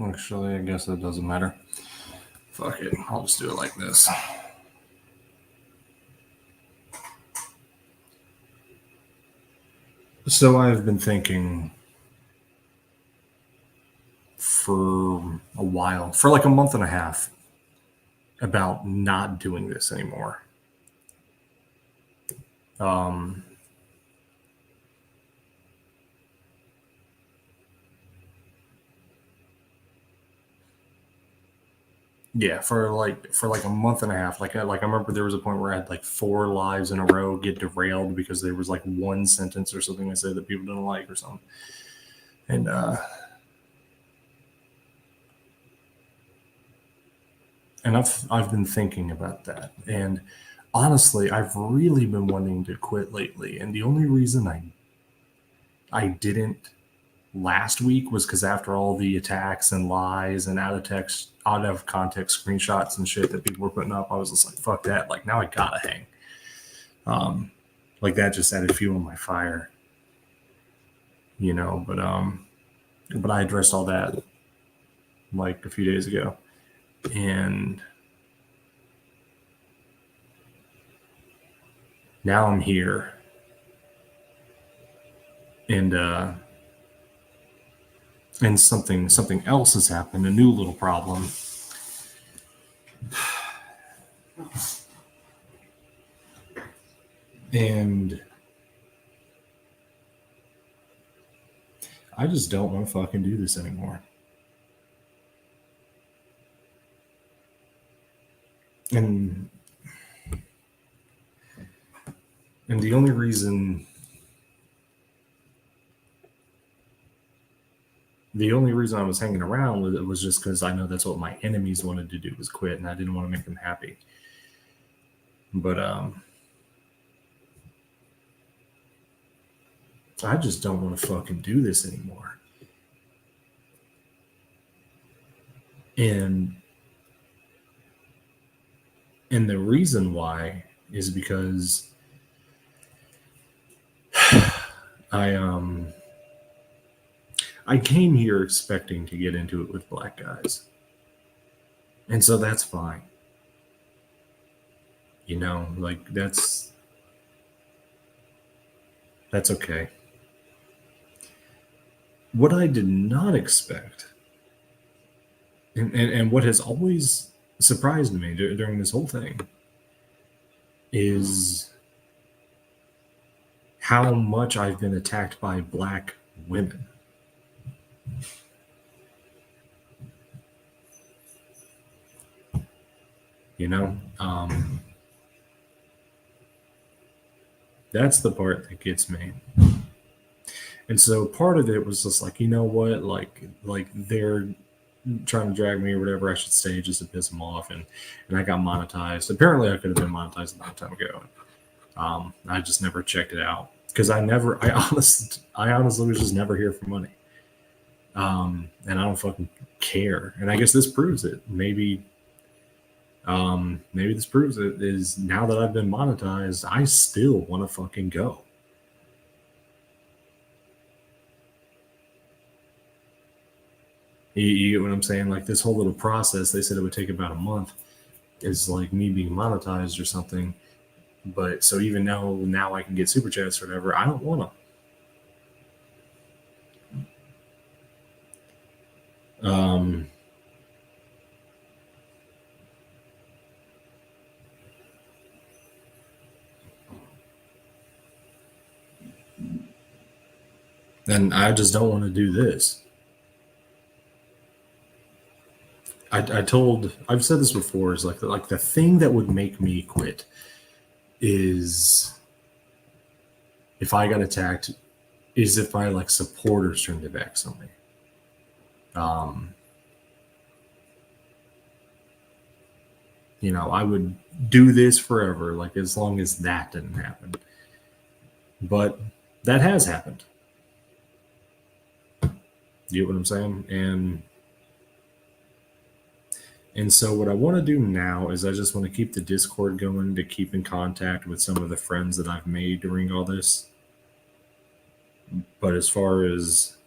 Actually, I guess that doesn't matter. Fuck it. I'll just do it like this. So I've been thinking for a while, for like a month and a half, about not doing this anymore. Um, yeah, for like a month and a half. I remember there was a point where I had like 4 lives in a row get derailed because there was like one sentence or something I said that people didn't like or something. And I've been thinking about that. And honestly, I've really been wanting to quit lately. And the only reason I didn't last week was because after all the attacks and lies and out of context screenshots and shit that people were putting up, I was just like, fuck that. Like now I gotta hang. Like that just added fuel on my fire. But I addressed all that like a few days ago. And now I'm here. And something else has happened, a new little problem. And I just don't want to fucking do this anymore. And the only reason I was hanging around was just because I know that's what my enemies wanted to do, was quit, and I didn't want to make them happy. But I just don't want to fucking do this anymore. And the reason why is because I came here expecting to get into it with black guys. And so that's fine. Like that's okay. What I did not expect, and what has always surprised me during this whole thing, is how much I've been attacked by black women. That's the part that gets me. And so part of it was just like, you know what, like they're trying to drag me or whatever, I should say, just to piss them off. And I got monetized. Apparently I could have been monetized a long time ago. I just never checked it out because I honestly was just never here for money. And I don't fucking care. And I guess this proves it. Maybe this proves it, is now that I've been monetized, I still want to fucking go. You get what I'm saying? Like this whole little process, they said it would take about a month, is like me being monetized or something. But so even now I can get super chats or whatever, I don't want to. And I just don't want to do this. I've said this before, is like the thing that would make me quit is if I got attacked, is if my like supporters turned their backs on me. I would do this forever, like as long as that didn't happen. But that has happened. You get what I'm saying? And so what I want to do now is I just want to keep the Discord going to keep in contact with some of the friends that I've made during all this. But as far as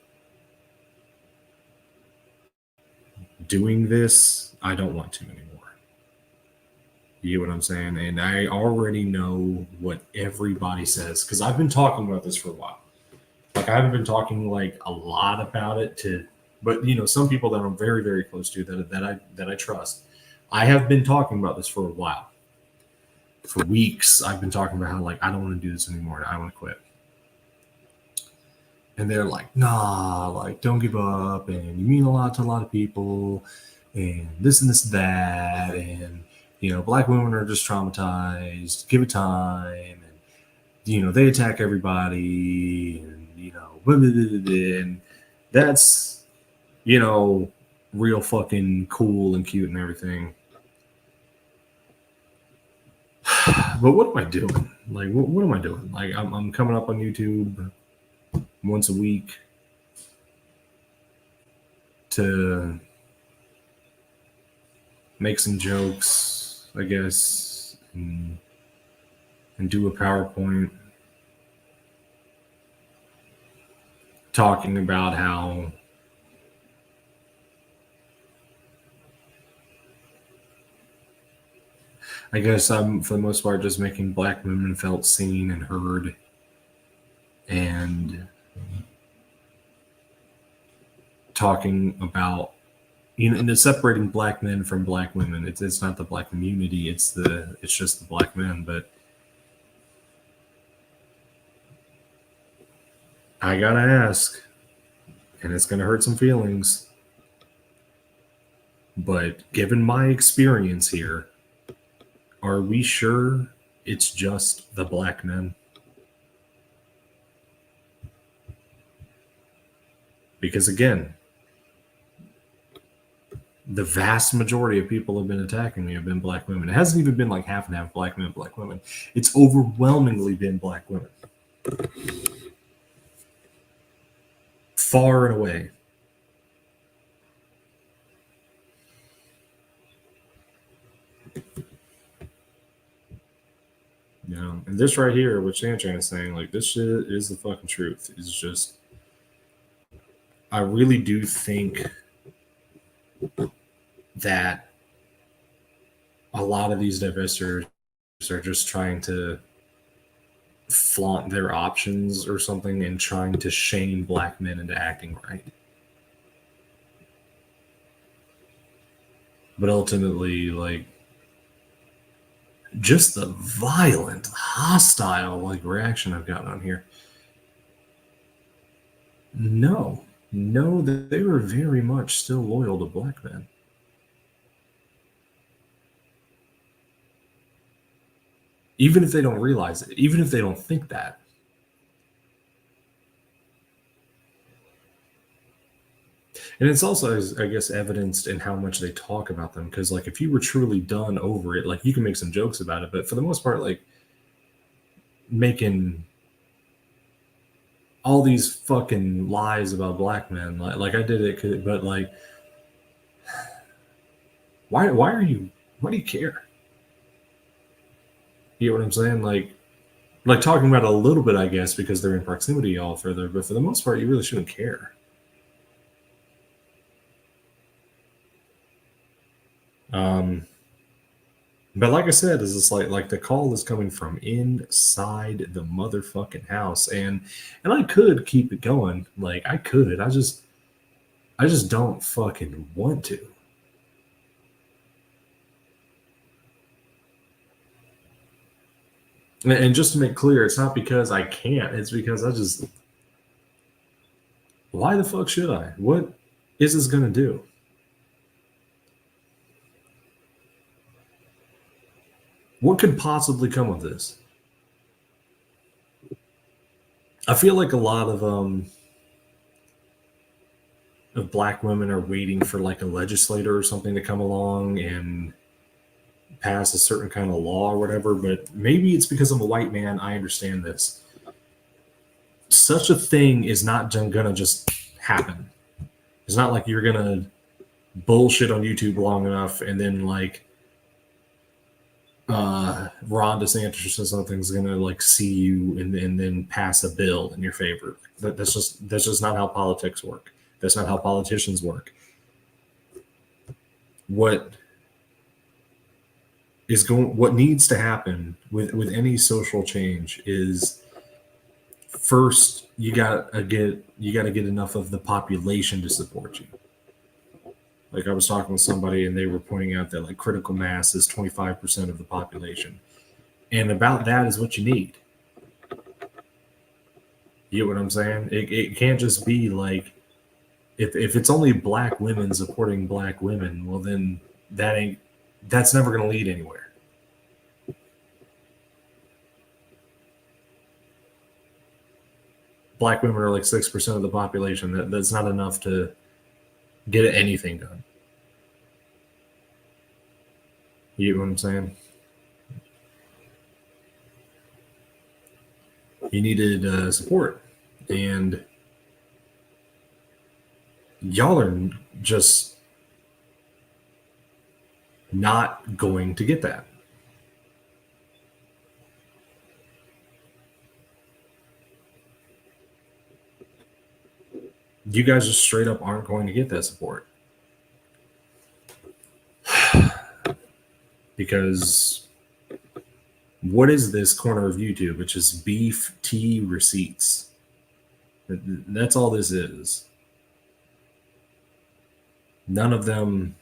doing this, I don't want to anymore. You get what I'm saying? And I already know what everybody says because I've been talking about this for a while. Like I haven't been talking like a lot about it but some people that I'm very very close to that I trust. I have been talking about this for a while. For weeks, I've been talking about how like I don't want to do this anymore. I want to quit. And they're like, nah, like don't give up, and you mean a lot to a lot of people, and this and this and that, and black women are just traumatized. Give it time, and they attack everybody, and blah, blah, blah, blah, and that's real fucking cool and cute and everything. But what am I doing? Like, what am I doing? Like, I'm coming up on YouTube once a week to make some jokes, I guess, and do a PowerPoint talking about how I guess I'm, for the most part, just making black women felt seen and heard, and talking about and separating black men from black women. It's not the black community. It's just the black men. But I gotta ask, and it's gonna hurt some feelings, but given my experience here, are we sure it's just the black men? Because again, the vast majority of people have been attacking me have been black women. It hasn't even been like half and half black men, black women. It's overwhelmingly been black women. Far and away. And this right here, what Shanchan is saying, like, this shit is the fucking truth. It's just, I really do think that a lot of these divestors are just trying to flaunt their options or something and trying to shame black men into acting right. But ultimately, like, just the violent, hostile like reaction I've gotten on here. No, they were very much still loyal to black men. Even if they don't realize it, even if they don't think that. And it's also, I guess, evidenced in how much they talk about them. Because, like, if you were truly done over it, like, you can make some jokes about it. But for the most part, like, making all these fucking lies about black men, like I did it, but, like, why do you care? You know what I'm saying? Like talking about it a little bit, I guess, because they're in proximity all further. But for the most part, you really shouldn't care. But like I said, is it's like the call is coming from inside the motherfucking house, and I could keep it going, like I could. I just don't fucking want to. And just to make clear, it's not because I can't. It's because I just. Why the fuck should I? What is this gonna do? What could possibly come of this? I feel like a lot of black women are waiting for like a legislator or something to come along and pass a certain kind of law or whatever. But maybe it's because I'm a white man. I understand this. Such a thing is not gonna just happen. It's not like you're gonna bullshit on YouTube long enough and then like Ron DeSantis or something's gonna like see you and then pass a bill in your favor. That's just not how politics work. That's not how politicians work. what what needs to happen with any social change is first you got to get enough of the population to support you. Like I was talking with somebody and they were pointing out that like critical mass is 25% of the population. And about that is what you need. You get what I'm saying? It can't just be like if it's only black women supporting black women, well then that ain't that's never going to lead anywhere. Black women are like 6% of the population. That's not enough to get anything done. You get what I'm saying? You needed support, and y'all are just not going to get that. You guys just straight up aren't going to get that support because what is this corner of YouTube? It's just beef tea receipts. That's all this is. None of them,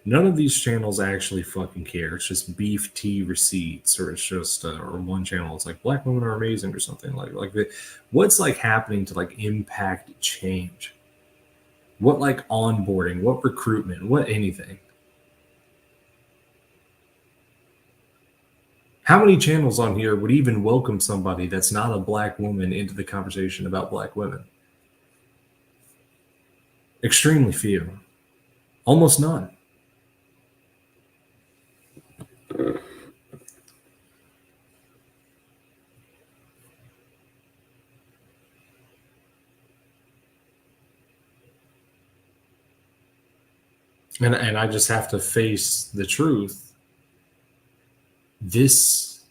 none of these channels actually fucking care. It's just beef tea receipts, or it's just, or one channel. It's like black women are amazing or something like that. What's like happening to like impact change? What like onboarding? What recruitment? What anything? How many channels on here would even welcome somebody that's not a black woman into the conversation about black women? Extremely few. Almost none. And I just have to face the truth. This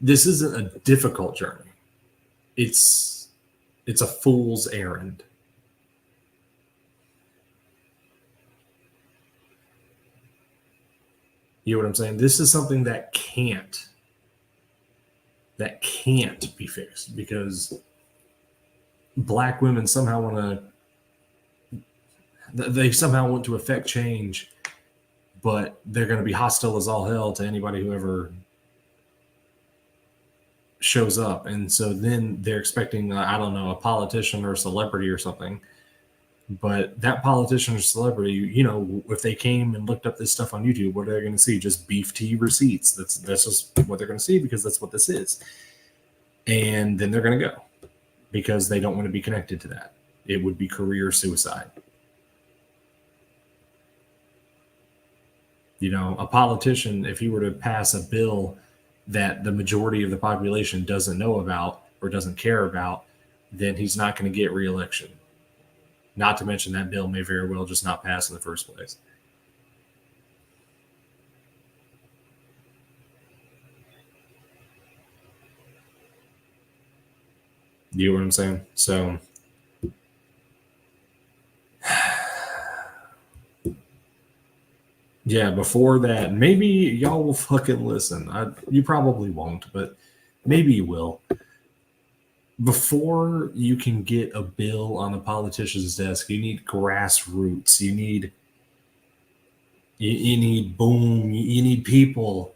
this isn't a difficult journey. It's it's a fool's errand. You know what I'm saying? This is something that can't be fixed because black women somehow want they somehow want to affect change, but they're going to be hostile as all hell to anybody who ever shows up. And so then they're expecting, I don't know, a politician or a celebrity or something. But that politician or celebrity, you know, if they came and looked up this stuff on YouTube, what are they going to see? Just beef tea receipts. That's just what they're going to see because that's what this is. And then they're going to go because they don't want to be connected to that. It would be career suicide. You know, a politician, if he were to pass a bill that the majority of the population doesn't know about or doesn't care about, then he's not going to get reelection. Not to mention that bill may very well just not pass in the first place. You know what I'm saying? So, yeah, before that, maybe y'all will fucking listen. You probably won't, but maybe you will. Before you can get a bill on a politician's desk, you need grassroots. You need boom. You need people.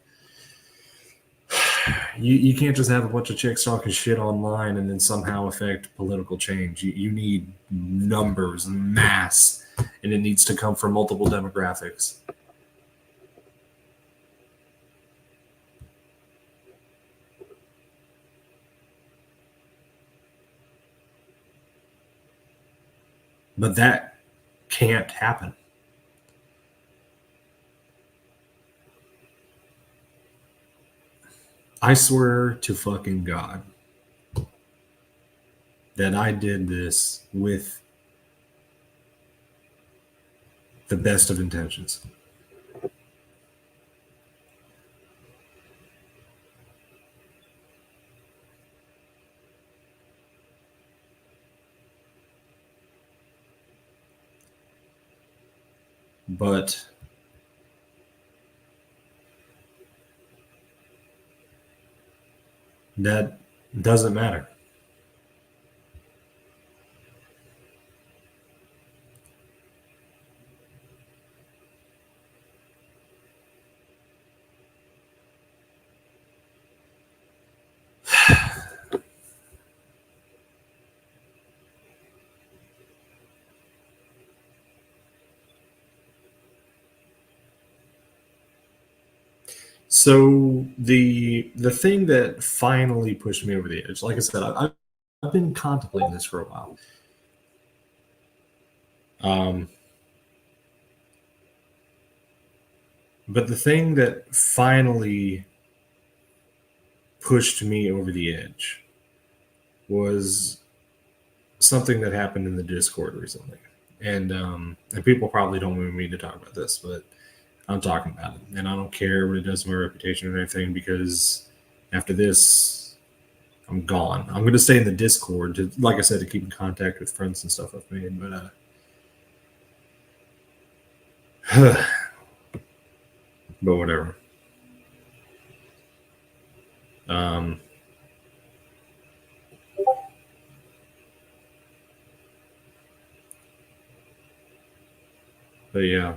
You can't just have a bunch of chicks talking shit online and then somehow affect political change. You need numbers, mass, and it needs to come from multiple demographics. But that can't happen. I swear to fucking God that I did this with the best of intentions. But that doesn't matter. So the thing that finally pushed me over the edge, like I said, I've been contemplating this for a while. Um, but the thing that finally pushed me over the edge was something that happened in the Discord recently. And people probably don't want me to talk about this, but I'm talking about it. And I don't care what it does to my reputation or anything, because after this, I'm gone. I'm going to stay in the Discord to, like I said, to keep in contact with friends and stuff I've made. But whatever. Um, but yeah,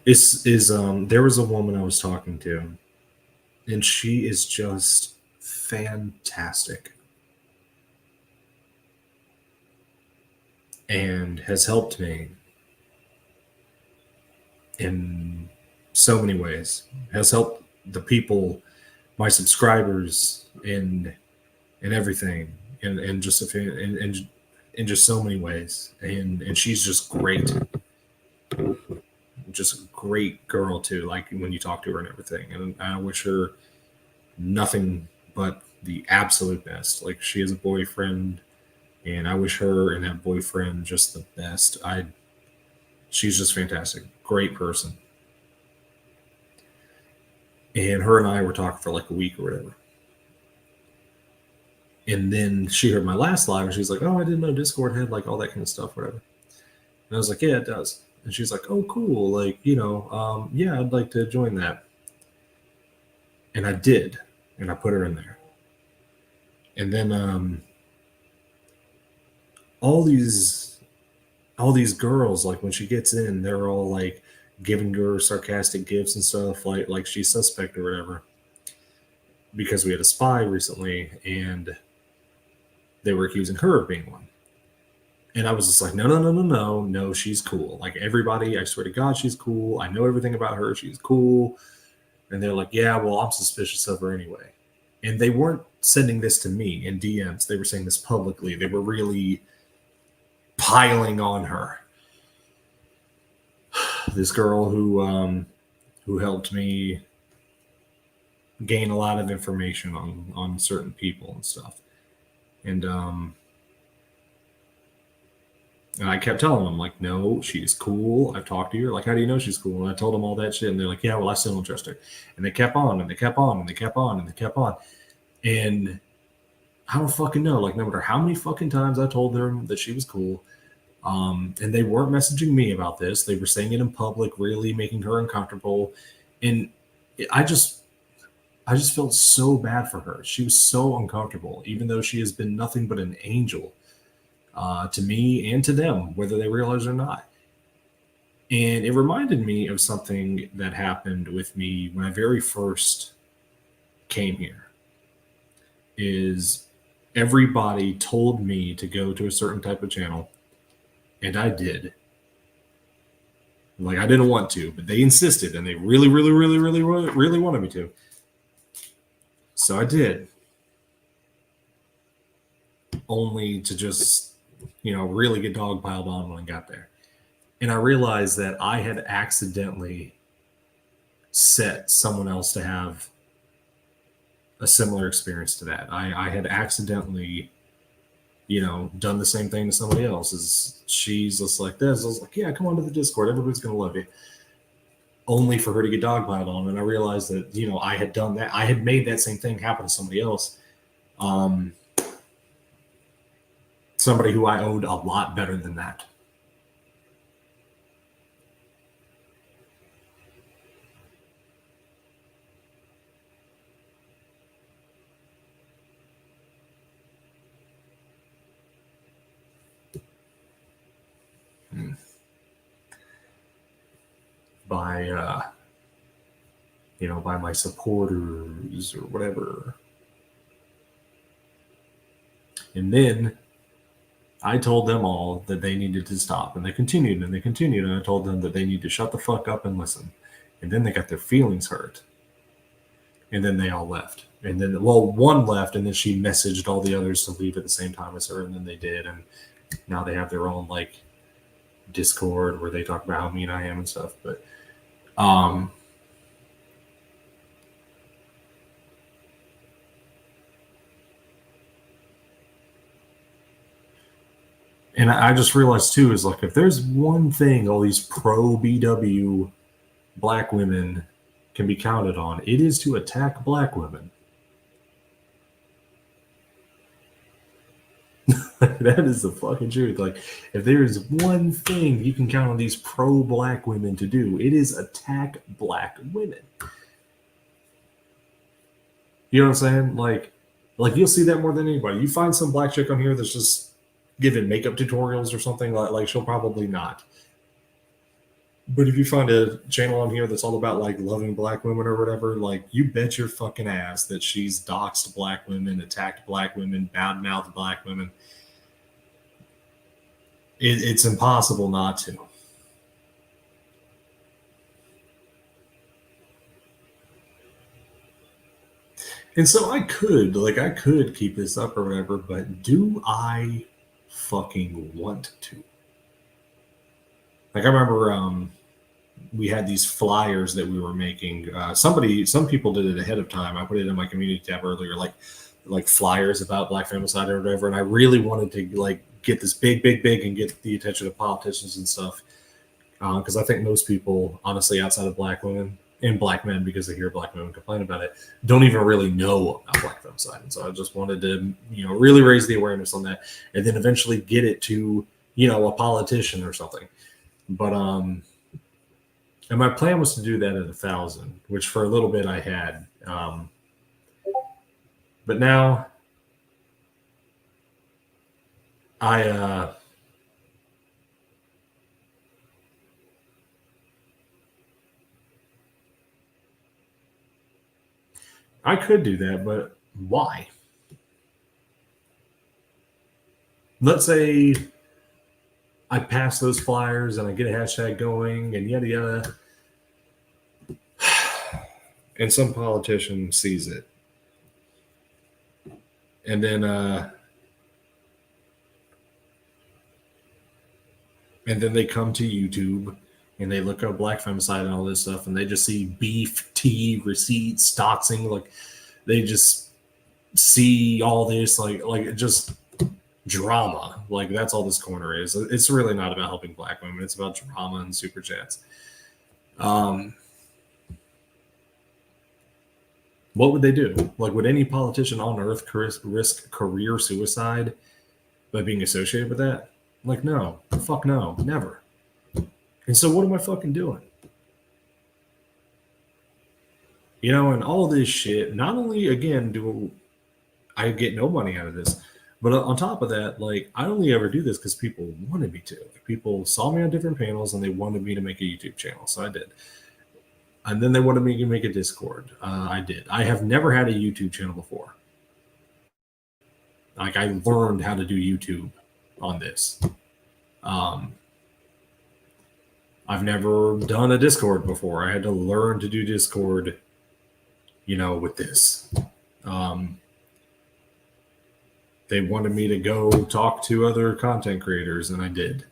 there was a woman I was talking to, and she is just fantastic and has helped me in so many ways. Has helped the people, my subscribers, and everything, and just in just so many ways. And she's just great, just a great girl too. Like when you talk to her and everything, and I wish her nothing but the absolute best. Like she has a boyfriend, and I wish her and that boyfriend just the best. I She's just fantastic, great person. And her and I were talking for like a week or whatever. And then she heard my last live, and she's like, "Oh, I didn't know Discord had like all that kind of stuff, whatever." And I was like, "Yeah, it does." And she's like, "Oh, cool. Like, yeah, I'd like to join that." And I did, and I put her in there. And then all these all these girls, like when she gets in, they're all like giving her sarcastic gifts and stuff, like she's suspect or whatever. Because we had a spy recently, and they were accusing her of being one. And I was just like, no, no, no, no, no, no, she's cool. Like everybody, I swear to God, she's cool. I know everything about her. She's cool. And they're like, yeah, well, I'm suspicious of her anyway. And they weren't sending this to me in DMs. They were saying this publicly. They were really piling on her. This girl who helped me gain a lot of information on certain people and stuff. And and I kept telling them, like, no, she's cool. I've talked to her. Like, how do you know she's cool? And I told them all that shit. And they're like, yeah, well, I still don't trust her. And they kept on and they kept on and they kept on and they kept on. And I don't fucking know. Like, no matter how many fucking times I told them that she was cool, and they weren't messaging me about this. They were saying it in public, really making her uncomfortable. And I just, I just felt so bad for her. She was so uncomfortable, even though she has been nothing but an angel to me and to them, whether they realize it or not. And it reminded me of something that happened with me when I very first came here. Is everybody told me to go to a certain type of channel, and I did. Like I didn't want to, but they insisted, and they really, really, really, really, really, really wanted me to. So I did, only to just, really get dogpiled on when I got there. And I realized that I had accidentally set someone else to have a similar experience to that. I had accidentally, done the same thing to somebody else. Is she's just like this? I was like, yeah, come on to the Discord. Everybody's gonna love you. Only for her to get dogpiled on, and I realized that I had done that. I had made that same thing happen to somebody else. Um, Somebody who I owed a lot better than that. by by my supporters or whatever. And then I told them all that they needed to stop, and they continued and they continued, and I told them that they need to shut the fuck up and listen. And then they got their feelings hurt. And then they all left. And then, well, one left, and then she messaged all the others to leave at the same time as her, and then they did. And now they have their own, like, Discord where they talk about how mean I am and stuff. But, and I just realized, too, is like, if there's one thing all these pro BW black women can be counted on, it is to attack black women. That is the fucking truth. Like, if there is one thing you can count on these pro black women to do, it is attack black women. You know what I'm saying? Like you'll see that more than anybody. You find some black chick on here that's just giving makeup tutorials or something, like she'll probably not. But if you find a channel on here that's all about like loving black women or whatever, like you bet your fucking ass that she's doxed black women, attacked black women, bad-mouthed black women. It's impossible not to. And so I could keep this up or whatever, but do I fucking want to? Like, I remember we had these flyers that we were making. Some people did it ahead of time. I put it in my community tab earlier, like flyers about black femicide or whatever. And I really wanted to like get this big and get the attention of politicians and stuff. Because I think most people, honestly, outside of black women and black men, because they hear black women complain about it, don't even really know about black femicide. And so I just wanted to, really raise the awareness on that, and then eventually get it to, a politician or something. But and my plan was to do that at 1,000, which for a little bit I had. But now I could do that, but why? Let's say I pass those flyers and I get a hashtag going and yada yada, and some politician sees it, and then they come to YouTube and they look up black femicide and all this stuff, and they just see beef, tea, receipts, doxing, like they just see all this, like just drama. Like, that's all this corner is. It's really not about helping black women. It's about drama and super chats. What would they do? Like, would any politician on earth risk career suicide by being associated with that? Like, no. Fuck no. Never. And so what am I fucking doing? And all this shit, not only, again, do I get no money out of this, but on top of that, like, I only ever do this because people wanted me to. Like, people saw me on different panels and they wanted me to make a YouTube channel, so I did. And then they wanted me to make a Discord. I did. I have never had a YouTube channel before. Like, I learned how to do YouTube on this. I've never done a Discord before. I had to learn to do Discord, with this. They wanted me to go talk to other content creators, and I did.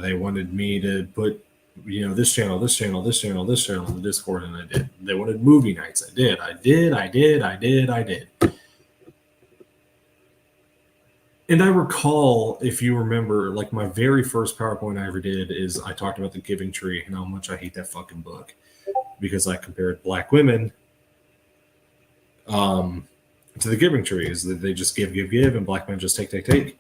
They wanted me to put, this channel, in the Discord, and I did. They wanted movie nights. I did. And I recall, if you remember, like, my very first PowerPoint I ever did is I talked about the Giving Tree and how much I hate that fucking book, because I compared black women to the Giving Tree, is that they just give, and black men just take.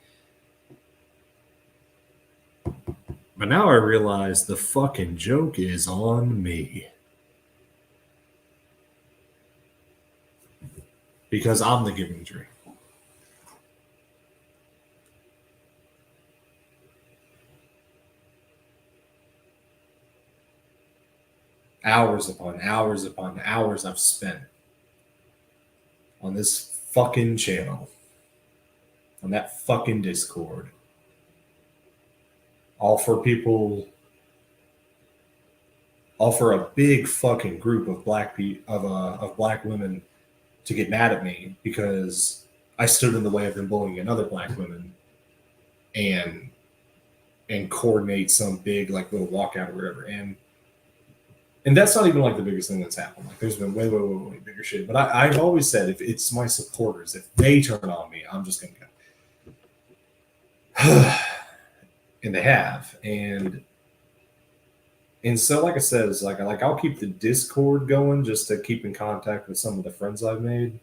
But now I realize the fucking joke is on me, because I'm the Giving Tree. Hours upon hours upon hours I've spent on this fucking channel, on that fucking Discord, all for people, all for a big fucking group of of black women to get mad at me because I stood in the way of them bullying another black women and coordinate some big like little walkout or whatever. And that's not even like the biggest thing that's happened. Like there's been way bigger shit. But I've always said if it's my supporters, if they turn on me, I'm just gonna go. And they have. And so like I said, it's like I'll keep the Discord going just to keep in contact with some of the friends I've made.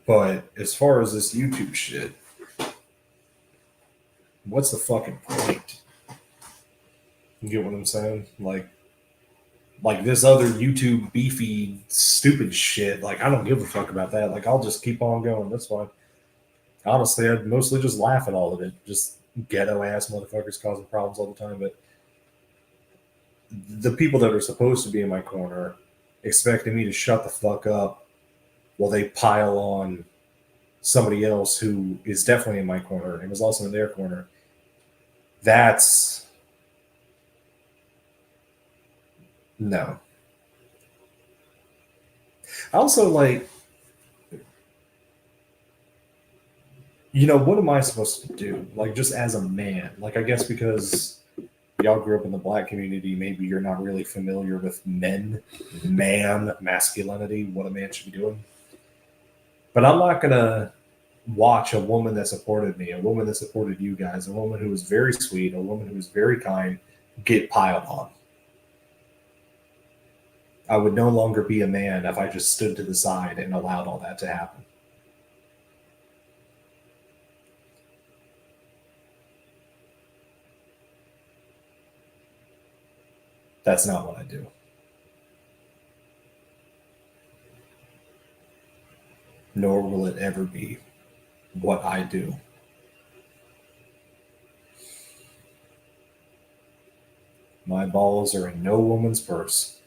But as far as this YouTube shit, what's the fucking point? You get what I'm saying? Like this other YouTube beefy stupid shit. Like I don't give a fuck about that. Like I'll just keep on going. That's fine. Honestly, I'd mostly just laugh at all of it. Just ghetto ass motherfuckers causing problems all the time. But the people that are supposed to be in my corner expecting me to shut the fuck up while they pile on somebody else who is definitely in my corner and was also in their corner. That's no. I also like, what am I supposed to do? Like, just as a man, like, I guess because y'all grew up in the black community, maybe you're not really familiar with man masculinity, what a man should be doing. But I'm not gonna watch a woman that supported me, a woman that supported you guys, a woman who was very sweet, a woman who was very kind, get piled on. I would no longer be a man if I just stood to the side and allowed all that to happen. That's not what I do. Nor will it ever be what I do. My balls are in no woman's purse.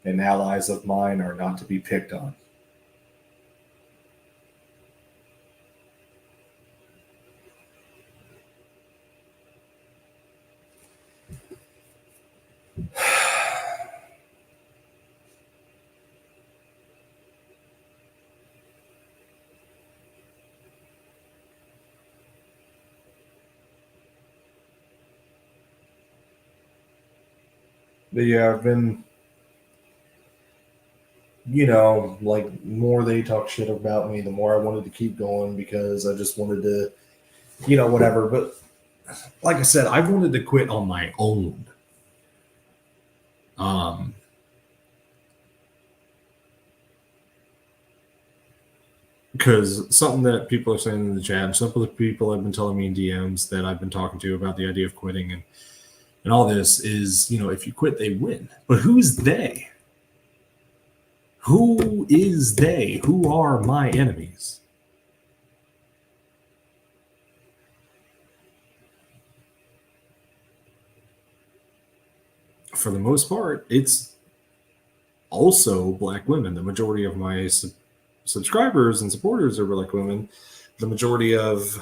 And allies of mine are not to be picked on. But yeah, I've been, like more they talk shit about me, the more I wanted to keep going because I just wanted to, whatever. But like I said, I wanted to quit on my own. Because something that people are saying in the chat, some of the people have been telling me in DMs that I've been talking to about the idea of quitting and all this is, if you quit, they win. But who's they? Who is they? Who are my enemies? For the most part, it's also black women. The majority of my subscribers and supporters are black women. The majority of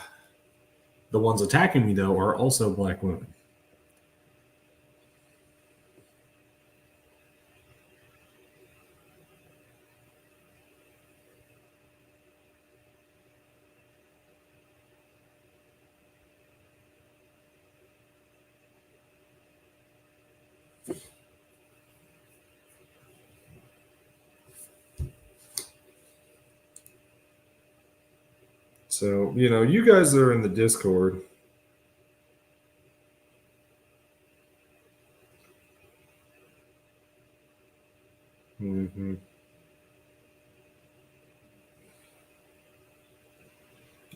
the ones attacking me, though, are also black women. So, you guys are in the Discord. Mm-hmm.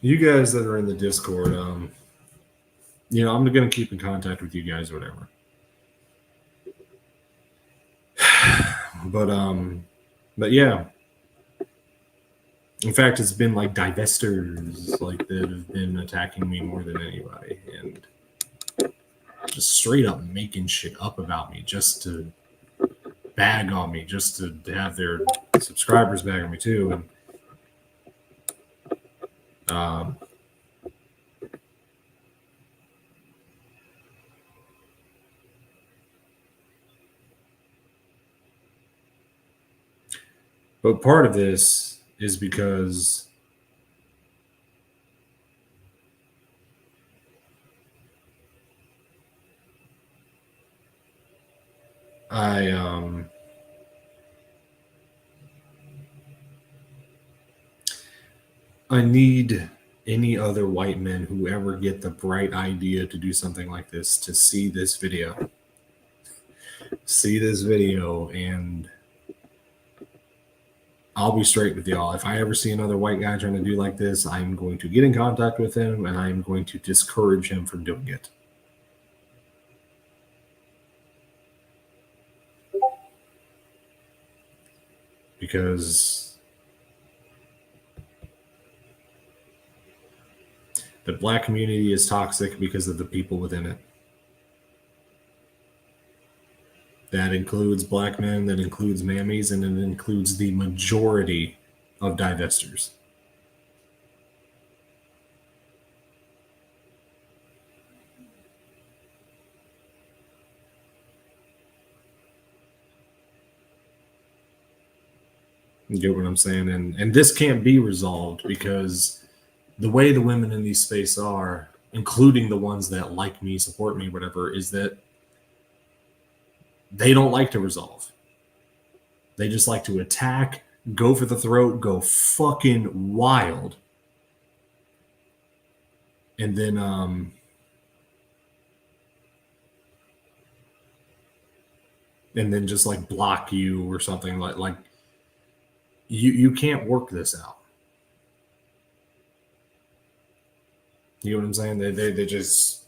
You guys that are in the Discord, I'm going to keep in contact with you guys, whatever. But yeah, In fact, it's been like divestors like that have been attacking me more than anybody, and just straight up making shit up about me just to bag on me, just to have their subscribers bag on me too. And but part of this is because I need any other white men who ever get the bright idea to do something like this to see this video. See this video, and I'll be straight with y'all. If I ever see another white guy trying to do like this, I'm going to get in contact with him and I'm going to discourage him from doing it. Because the black community is toxic because of the people within it. That includes black men, that includes mammies, and it includes the majority of divestors. You get what I'm saying? And this can't be resolved because the way the women in these spaces are, including the ones that like me, support me, whatever, is that they don't like to resolve. They just like to attack, go for the throat, go fucking wild. And then just like block you or something. Like you can't work this out. You know what I'm saying? They just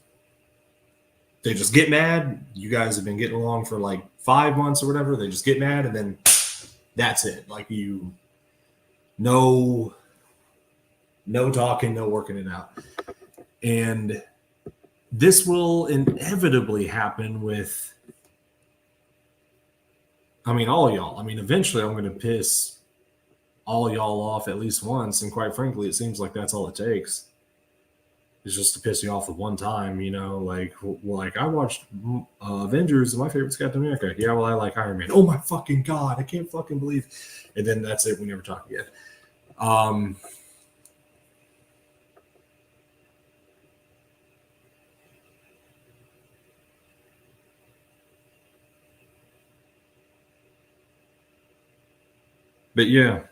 get mad. You guys have been getting along for like 5 months or whatever. They just get mad, and then that's it. Like no talking, no working it out. And this will inevitably happen with, all y'all. Eventually I'm going to piss all y'all off at least once. And quite frankly, it seems like that's all it takes. It's just to piss you off at one time, like I watched Avengers, and my favorite's Captain America. Yeah, well, I like Iron Man. Oh my fucking God, I can't fucking believe. And then that's it. We never talk again. But yeah.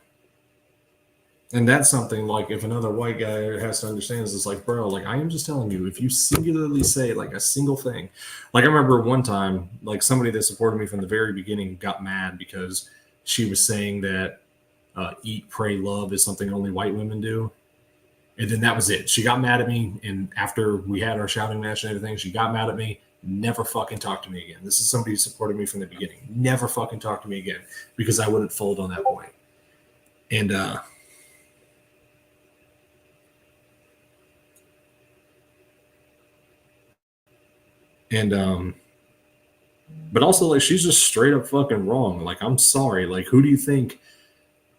And that's something like if another white guy has to understand is it's like, bro, like I am just telling you, if you singularly say like a single thing, like I remember one time, like somebody that supported me from the very beginning got mad because she was saying that eat, pray, love is something only white women do. And then that was it. She got mad at me. And after we had our shouting match and everything, she got mad at me, never fucking talked to me again. This is somebody who supported me from the beginning. Never fucking talked to me again because I wouldn't fold on that point. And, but also like she's just straight up fucking wrong. Like, I'm sorry. Like, who do you think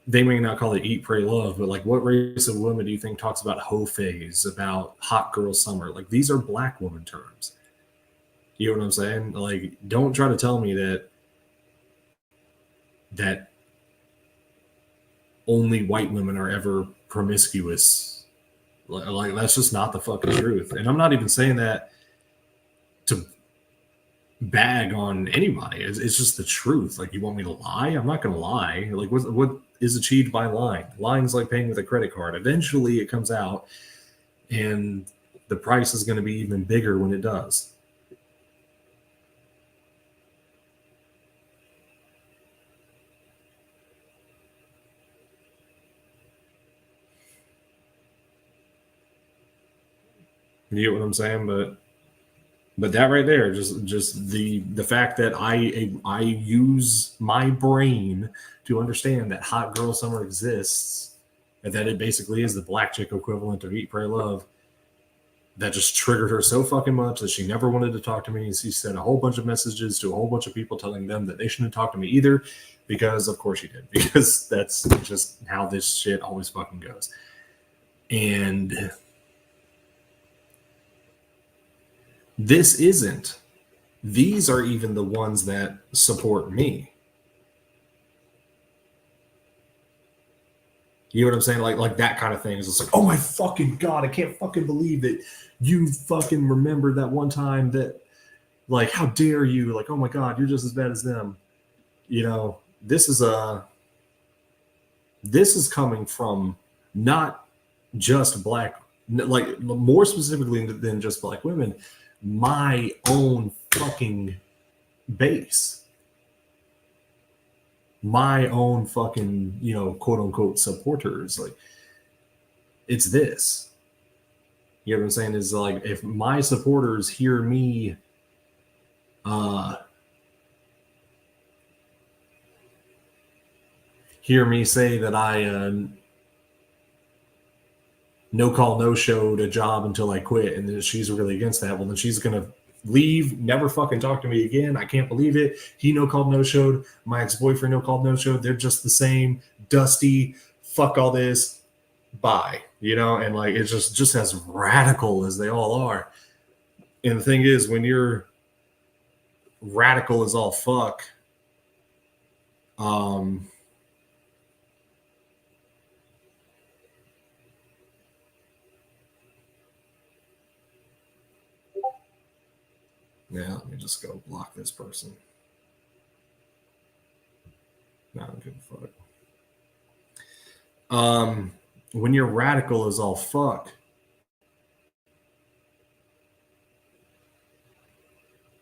they may not call it eat, pray, love, but like what race of women do you think talks about hoe phase, about hot girl summer? Like, these are black woman terms. You know what I'm saying? Like, don't try to tell me that only white women are ever promiscuous. Like that's just not the fucking truth. And I'm not even saying that to bag on anybody. It's just the truth. Like, you want me to lie? I'm not going to lie. Like, what is achieved by lying? Lying's like paying with a credit card. Eventually it comes out and the price is going to be even bigger when it does. You get what I'm saying? But that right there, just the fact that I use my brain to understand that hot girl summer exists and that it basically is the black chick equivalent of Eat, Pray, Love. That just triggered her so fucking much that she never wanted to talk to me. She sent a whole bunch of messages to a whole bunch of people telling them that they shouldn't talk to me either, because of course she did, because that's just how this shit always fucking goes. And this isn't. These are even the ones that support me. You know what I'm saying? Like that kind of thing is just like, oh my fucking God, I can't fucking believe that you fucking remembered that one time that, like, how dare you? Like, oh my God, you're just as bad as them. You know, this is coming from not just black, like more specifically than just black women, my own fucking base. My own fucking, you know, quote unquote supporters. Like, it's this. You know what I'm saying? Is like, if my supporters hear me say that I no call, no showed a job until I quit, and then she's really against that, well, then she's gonna leave, never fucking talk to me again. I can't believe it. He no called, no showed. My ex-boyfriend no called, no showed. They're just the same. Dusty. Fuck all this. Bye. You know, and like, it's just as radical as they all are. And the thing is, when you're radical as all fuck, yeah, let me just go block this person. No, I don't give a fuck. When you're radical as all fuck,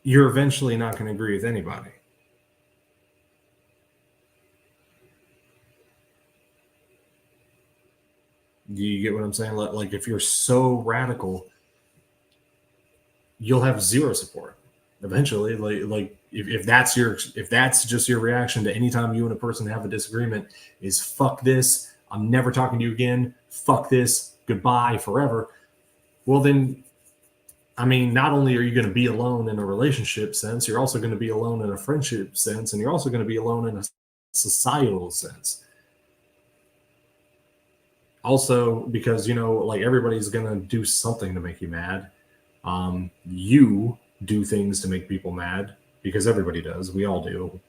you're eventually not going to agree with anybody. Do you get what I'm saying? Like, if you're so radical, you'll have zero support eventually. Like if that's just your reaction to anytime you and a person have a disagreement, is fuck this, I'm never talking to you again, fuck this, goodbye forever. Well, then, I mean, not only are you going to be alone in a relationship sense, you're also going to be alone in a friendship sense, and you're also going to be alone in a societal sense. Also, because, you know, like, everybody's going to do something to make you mad. You do things to make people mad, because everybody does. We all do.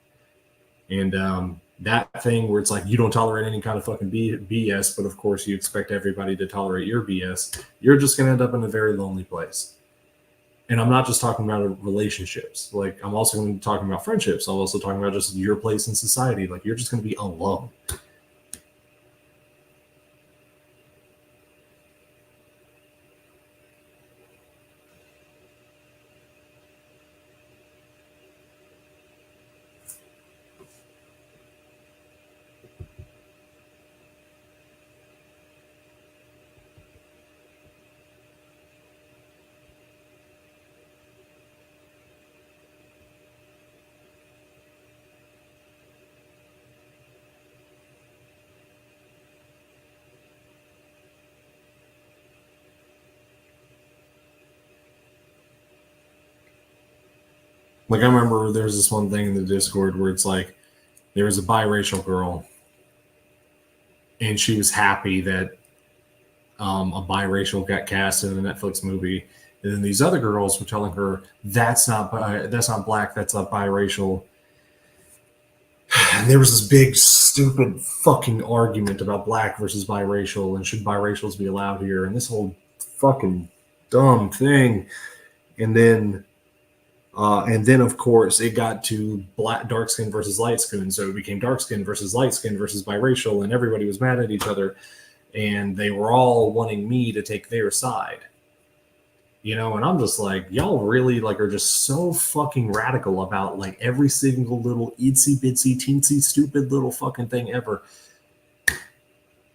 And that thing where it's like, you don't tolerate any kind of fucking BS, but of course you expect everybody to tolerate your BS, you're just going to end up in a very lonely place. And I'm not just talking about relationships. Like, I'm also going to be talking about friendships. I'm also talking about just your place in society. Like, you're just going to be alone. Like, I remember there's this one thing in the Discord where it's like, there was a biracial girl, and she was happy that a biracial got cast in a Netflix movie, and then these other girls were telling her, that's not black, that's not biracial. And there was this big stupid fucking argument about black versus biracial, and should biracials be allowed here, and this whole fucking dumb thing. And then of course it got to dark skin versus light skin, so it became dark skin versus light skin versus biracial, and everybody was mad at each other, and they were all wanting me to take their side, you know. And I'm just like, y'all really, like, are just so fucking radical about, like, every single little itsy bitsy teensy stupid little fucking thing ever.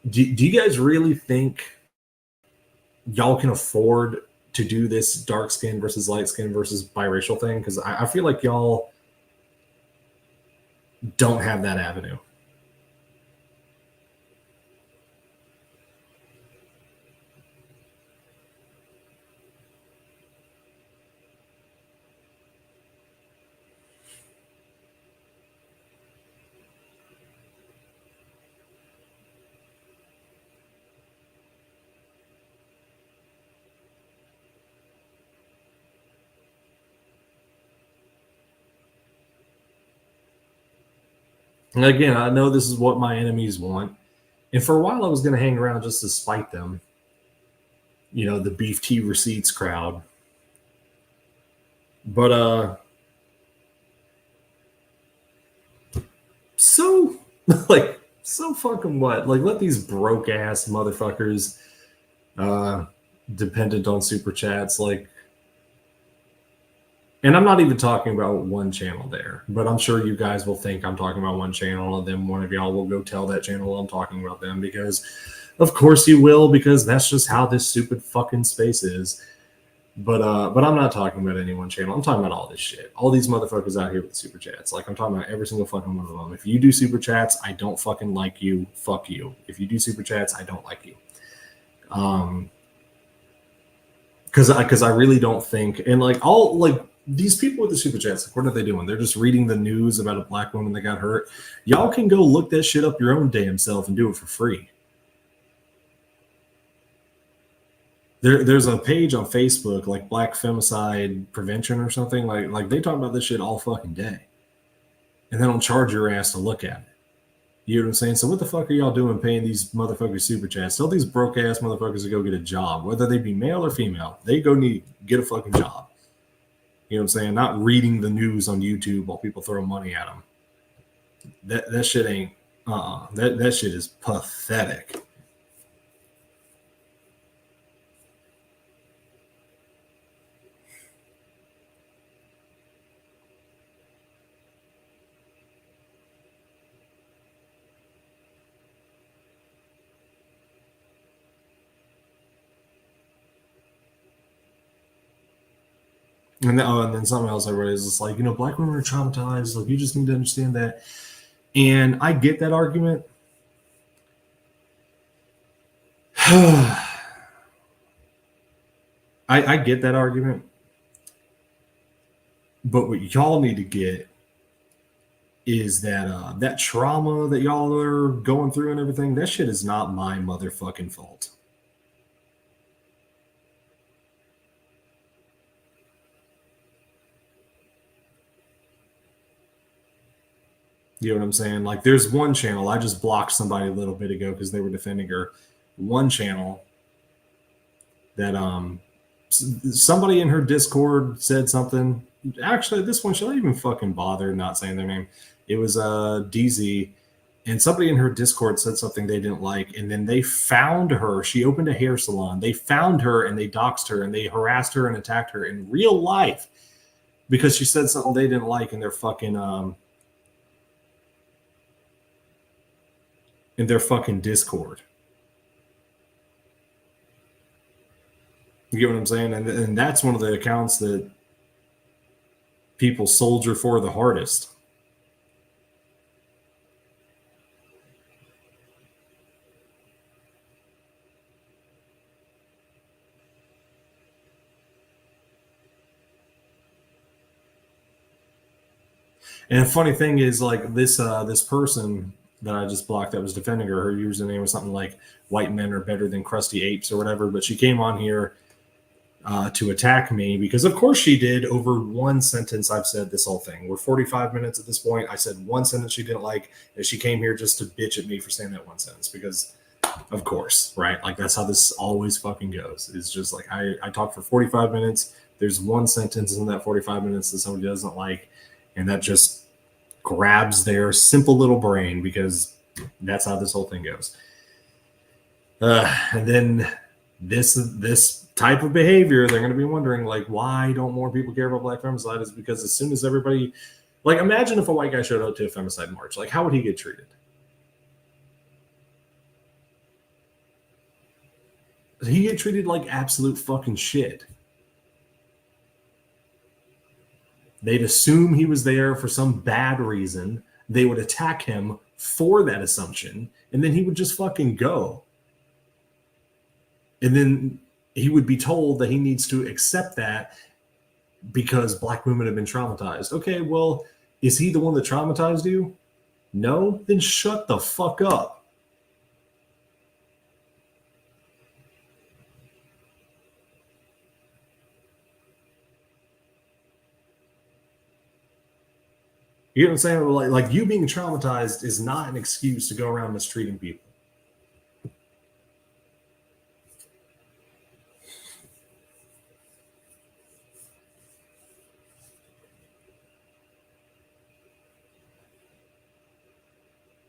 Do you guys really think y'all can afford to do this dark skin versus light skin versus biracial thing? Because I feel like y'all don't have that avenue. And again, I know this is what my enemies want. And for a while, I was going to hang around just to spite them. You know, the beef tea receipts crowd. But so like so fucking what? Like let these broke ass motherfuckers uh dependent on super chats like, and I'm not even talking about one channel there, but I'm sure you guys will think I'm talking about one channel, and then one of y'all will go tell that channel I'm talking about them, because of course you will, because that's just how this stupid fucking space is. But I'm not talking about any one channel. I'm talking about all this shit. All these motherfuckers out here with super chats. Like I'm talking about every single fucking one of them. If you do super chats, I don't fucking like you. Fuck you. If you do super chats, I don't like you. Because I really don't think, and like all like these people with the super chats, like what are they doing? They're just reading the news about a black woman that got hurt. Y'all can go look that shit up your own damn self and do it for free. There's a page on Facebook like Black Femicide Prevention or something. Like they talk about this shit all fucking day, and they don't charge your ass to look at it. You know what I'm saying? So what the fuck are y'all doing paying these motherfuckers super chats? Tell these broke ass motherfuckers to go get a job, whether they be male or female. They go need get a fucking job. You know what I'm saying? Not reading the news on YouTube while people throw money at them. That shit ain't. That shit is pathetic. And then something else I read is just like, you know, black women are traumatized. Like, you just need to understand that. And I get that argument. I get that argument. But what y'all need to get is that that trauma that y'all are going through and everything, that shit is not my motherfucking fault. You know what I'm saying? Like, there's one channel, I just blocked somebody a little bit ago because they were defending her. One channel that somebody in her Discord said something. Actually, this one, should I even fucking bother not saying their name? It was DZ, and somebody in her Discord said something they didn't like, and then they found her. She opened a hair salon. They found her and they doxed her and they harassed her and attacked her in real life because she said something they didn't like in their fucking Discord. You get what I'm saying? And that's one of the accounts that people soldier for the hardest. And the funny thing is, like this person that I just blocked that was defending her, her username was something like "white men are better than crusty apes" or whatever. But she came on here to attack me because, of course, she did. Over one sentence, I've said this whole thing. We're 45 minutes at this point. I said one sentence she didn't like, and she came here just to bitch at me for saying that one sentence because, of course, right? Like that's how this always fucking goes. It's just like I talk for 45 minutes. There's one sentence in that 45 minutes that somebody doesn't like, and that just grabs their simple little brain because that's how this whole thing goes. And then this type of behavior, they're going to be wondering like, why don't more people care about black femicide? Is because as soon as everybody, like, imagine if a white guy showed up to a femicide march, like, how would he get treated? He get treated like absolute fucking shit. They'd assume he was there for some bad reason. They would attack him for that assumption, and then he would just fucking go. And then he would be told that he needs to accept that because black women have been traumatized. Okay, well, is he the one that traumatized you? No? Then shut the fuck up. You know what I'm saying? Like you being traumatized is not an excuse to go around mistreating people.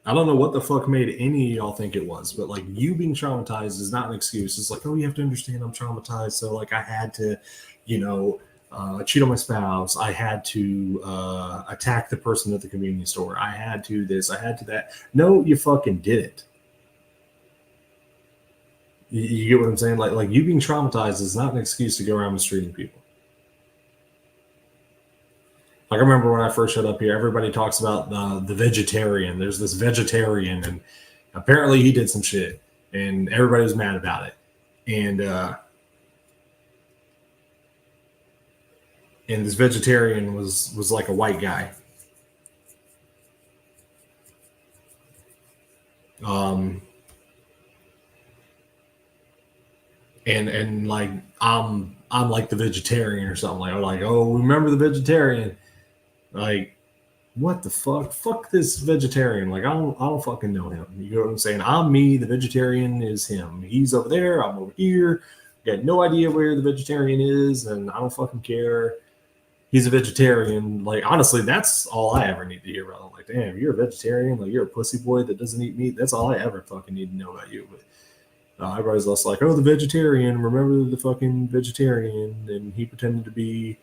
I don't know what the fuck made any of y'all think it was, but like you being traumatized is not an excuse. It's like, oh, you have to understand I'm traumatized. So like I had to, you know, cheat on my spouse. I had to attack the person at the convenience store. I had to this. I had to that. No, you fucking didn't. You get what I'm saying? Like you being traumatized is not an excuse to go around mistreating people. Like I remember when I first showed up here, everybody talks about the vegetarian. There's this vegetarian, and apparently he did some shit, and everybody was mad about it. And and this vegetarian was like a white guy. Um, and like I'm like the vegetarian or something like oh, remember the vegetarian? Like what the fuck? Fuck this vegetarian. Like I don't fucking know him. You know what I'm saying? I'm me. The vegetarian is him. He's over there. I'm over here. Got no idea where the vegetarian is, and I don't fucking care. He's a vegetarian. Like honestly, that's all I ever need to hear about him. Like, damn, you're a vegetarian. Like you're a pussy boy that doesn't eat meat. That's all I ever fucking need to know about you. But everybody's less like, oh, the vegetarian. Remember the fucking vegetarian? And he pretended to be,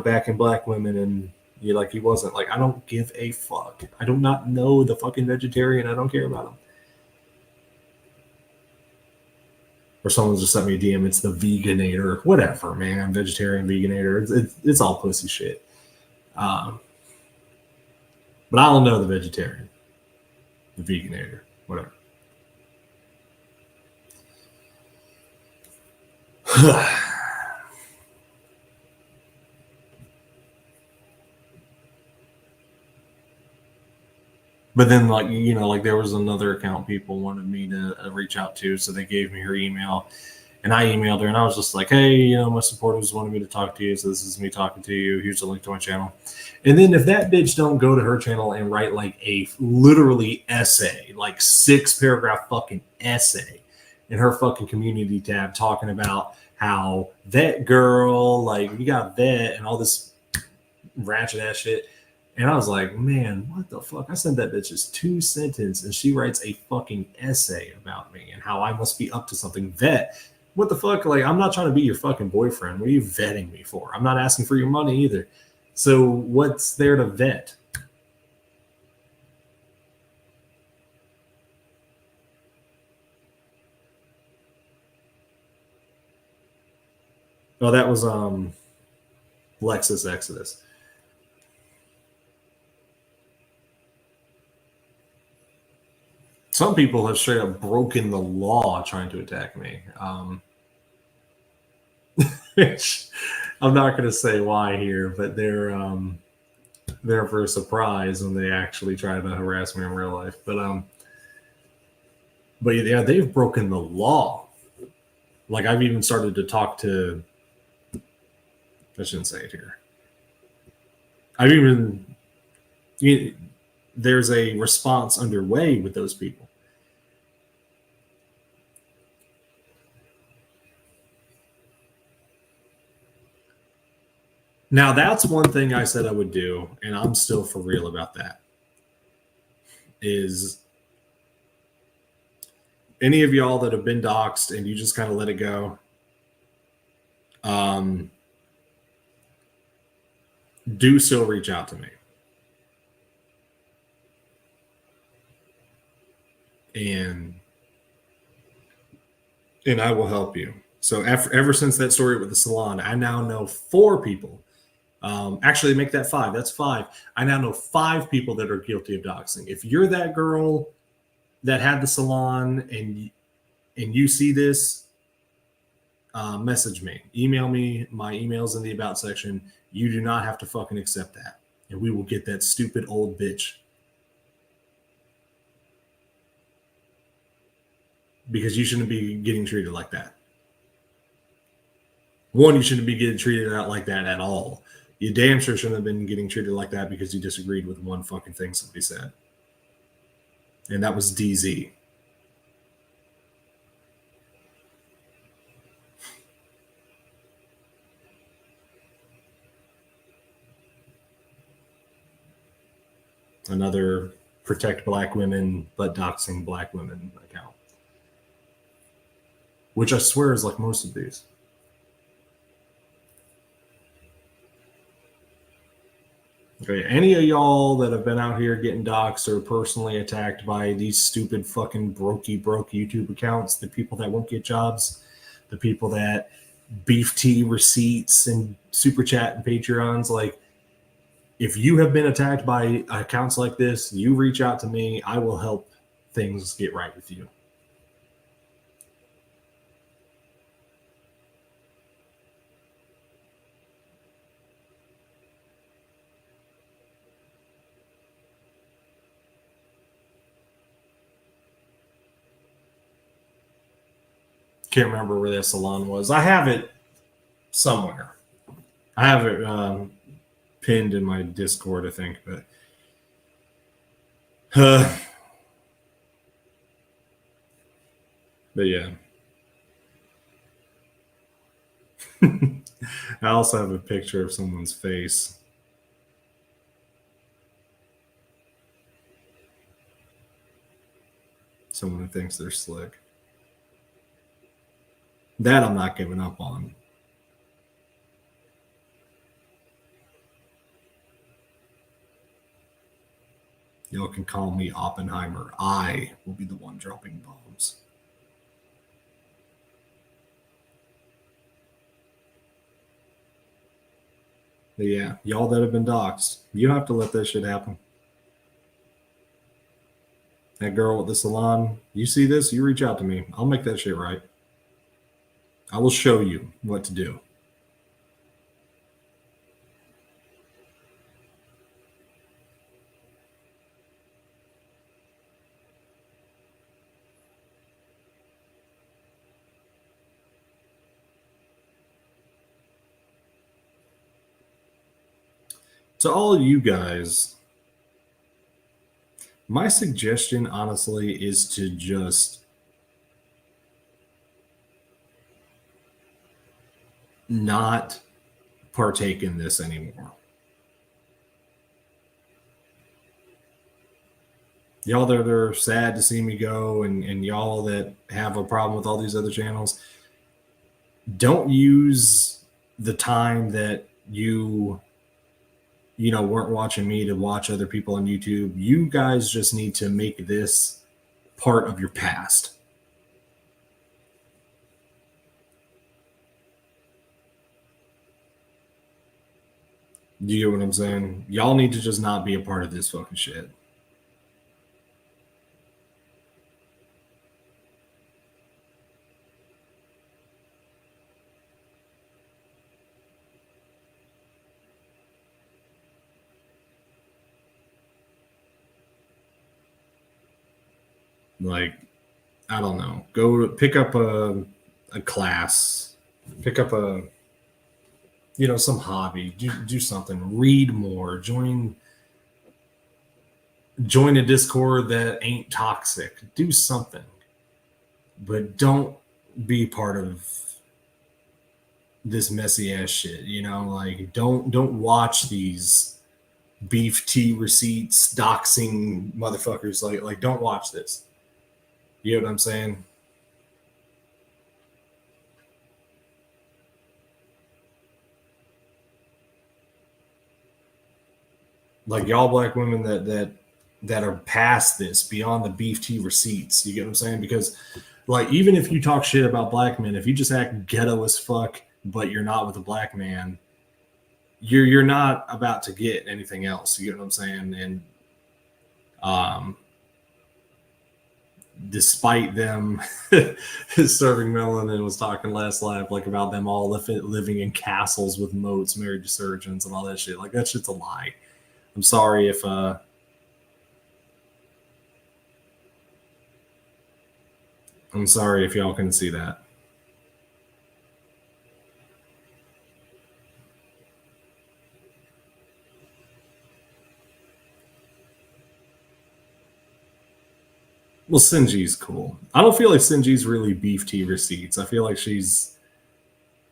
backing black women, and like he wasn't. Like I don't give a fuck. I do not know the fucking vegetarian. I don't care about him. Or someone just sent me a DM. It's the veganator. Whatever, man. Vegetarian veganator. It's all pussy shit. Um, but I don't know the vegetarian, the veganator, whatever. But then, like like there was another account people wanted me to reach out to, so they gave me her email, and I emailed her, and I was just like, hey, my supporters wanted me to talk to you, so this is me talking to you. Here's a link to my channel. And then if that bitch don't go to her channel and write like a literally essay, like 6 paragraph fucking essay in her fucking community tab talking about how vet girl, like we got vet and all this ratchet ass shit. And I was like, man, what the fuck? I sent that bitch just 2 sentences and she writes a fucking essay about me and how I must be up to something. Vet. What the fuck? Like, I'm not trying to be your fucking boyfriend. What are you vetting me for? I'm not asking for your money either. So what's there to vet? Oh, that was Lexus Exodus. Some people have straight up broken the law trying to attack me. I'm not going to say why here, but they're there for a surprise when they actually try to harass me in real life. But yeah, they've broken the law. Like I've even started to talk to. I shouldn't say it here. I've even there's a response underway with those people. Now that's one thing I said I would do, and I'm still for real about that. Is any of y'all that have been doxxed and you just kind of let it go, do still reach out to me. And I will help you. So ever since that story with the salon, I now know 4 people. Actually, make that 5. That's 5. I now know 5 people that are guilty of doxing. If you're that girl that had the salon and you see this, message me, email me. My email's in the about section. You do not have to fucking accept that, and we will get that stupid old bitch. Because you shouldn't be getting treated like that. One, you shouldn't be getting treated out like that at all. You damn sure shouldn't have been getting treated like that because you disagreed with one fucking thing somebody said. And that was DZ. Another protect black women but doxing black women account. Which I swear is like most of these. Okay, any of y'all that have been out here getting doxxed or personally attacked by these stupid fucking broke YouTube accounts, the people that won't get jobs, the people that beef tea receipts and super chat and Patreons, like if you have been attacked by accounts like this, you reach out to me. I will help things get right with you. Can't remember where that salon was. I have it somewhere. I have it pinned in my Discord, I think. But yeah. I also have a picture of someone's face. Someone who thinks they're slick. That I'm not giving up on. Y'all can call me Oppenheimer. I will be the one dropping bombs. But yeah, y'all that have been doxxed, you have to let that shit happen. That girl at the salon, you see this, you reach out to me. I'll make that shit right. I will show you what to do. To all of you guys, my suggestion, honestly, is to just not partake in this anymore. Y'all that are sad to see me go, and y'all that have a problem with all these other channels, don't use the time that you weren't watching me to watch other people on YouTube. You guys just need to make this part of your past. Do you get what I'm saying? Y'all need to just not be a part of this fucking shit. Like, I don't know. Go pick up a class, pick up a some hobby, do something, read more, join a Discord that ain't toxic, do something, but don't be part of this messy ass shit. Like don't watch these beef tea receipts doxing motherfuckers. Like don't watch this. You know what I'm saying? Like y'all black women that are past this, beyond the beef tea receipts. You get what I'm saying? Because like even if you talk shit about black men, if you just act ghetto as fuck, but you're not with a black man, you're not about to get anything else. You get what I'm saying? And despite them serving melanin, was talking last live like about them all living in castles with moats, married to surgeons, and all that shit. Like that shit's a lie. I'm sorry if y'all can see that. Well, Sinji's cool. I don't feel like Sinji's really beef tea receipts. I feel like she's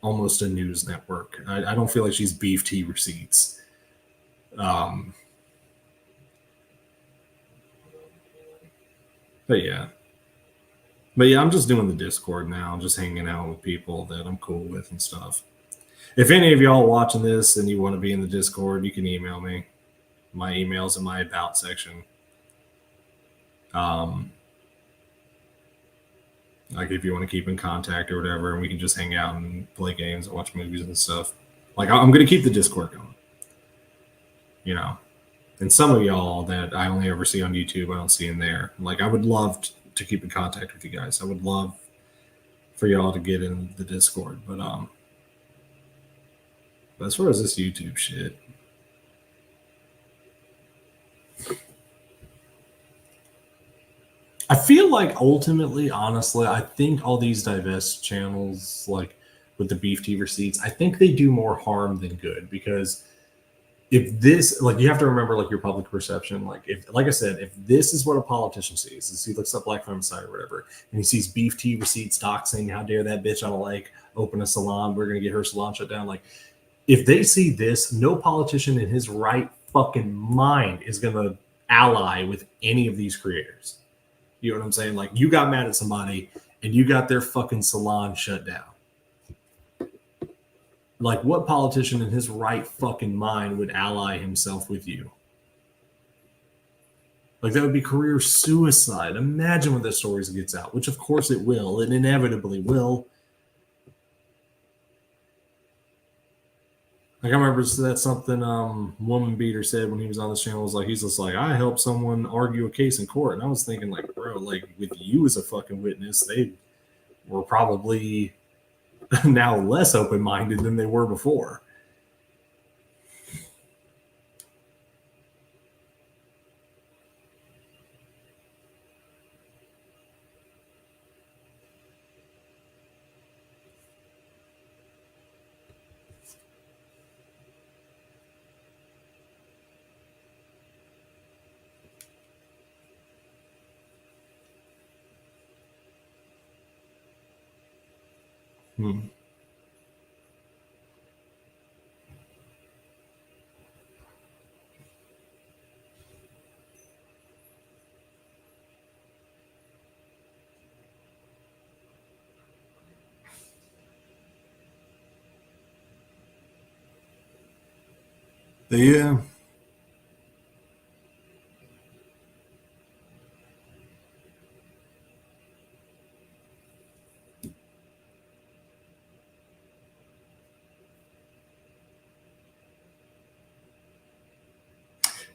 almost a news network. I don't feel like she's beef tea receipts. Um, but yeah, I'm just doing the Discord now. I'm just hanging out with people that I'm cool with and stuff. If any of y'all watching this and you want to be in the Discord, you can email me. My email's in my about section. Um, like if you want to keep in contact or whatever, and we can just hang out and play games and watch movies and stuff. Like I'm gonna keep the Discord going, you know. And some of y'all that I only ever see on YouTube, I don't see in there. Like I would love to keep in contact with you guys. I would love for y'all to get in the Discord. But as far as this YouTube shit, I feel like ultimately, honestly, I think all these divest channels, like with the beef tea receipts, I think they do more harm than good because if this, like, you have to remember, like, your public perception. Like, if, like I said, if this is what a politician sees, is he looks up Black Femicide or whatever, and he sees beef tea receipts doxing, how dare that bitch on a lake open a salon, we're gonna get her salon shut down. Like, if they see this, no politician in his right fucking mind is gonna ally with any of these creators. You know what I'm saying? Like, you got mad at somebody and you got their fucking salon shut down. Like, what politician in his right fucking mind would ally himself with you? Like, that would be career suicide. Imagine when that story gets out, which of course it will. It inevitably will. Like, I remember that's something Woman Beater said when he was on this channel. Was like, he's just like, I helped someone argue a case in court. And I was thinking, like, bro, like, with you as a fucking witness, they were probably now less open minded than they were before. Hmm. Yeah.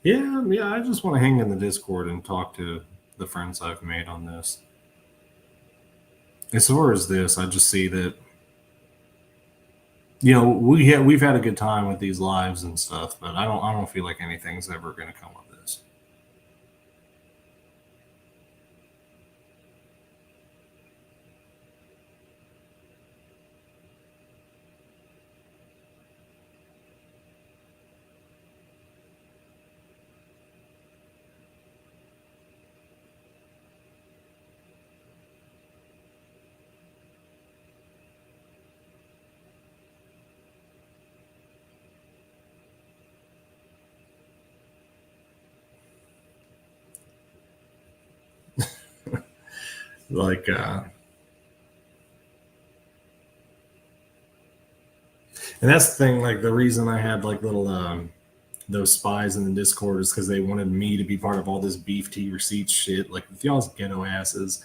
Yeah. I just want to hang in the Discord and talk to the friends I've made on this. As far as this, I just see that we've had a good time with these lives and stuff, but I don't feel like anything's ever going to come of this. Like, and that's the thing. Like, the reason I had like little those spies in the Discord is because they wanted me to be part of all this beef tea receipts shit. Like, with y'all's ghetto asses,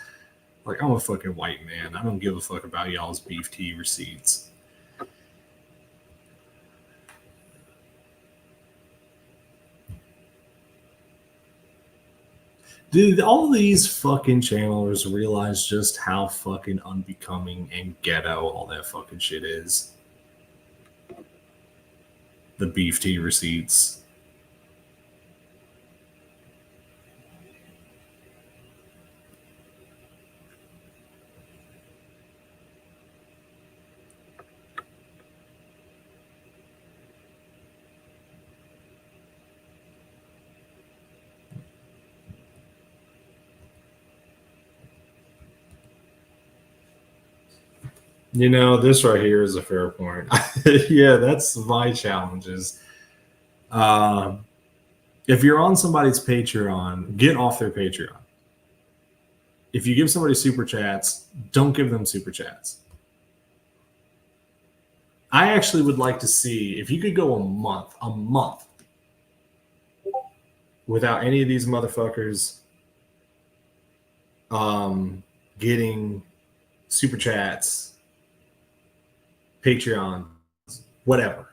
like, I'm a fucking white man. I don't give a fuck about y'all's beef tea receipts. Did all these fucking channelers realize just how fucking unbecoming and ghetto all that fucking shit is? The beef tea receipts. This right here is a fair point. Yeah, that's my challenges. Uh, if you're on somebody's Patreon, get off their Patreon. If you give somebody super chats, don't give them super chats. I actually would like to see if you could go a month without any of these motherfuckers getting super chats, Patreon, whatever.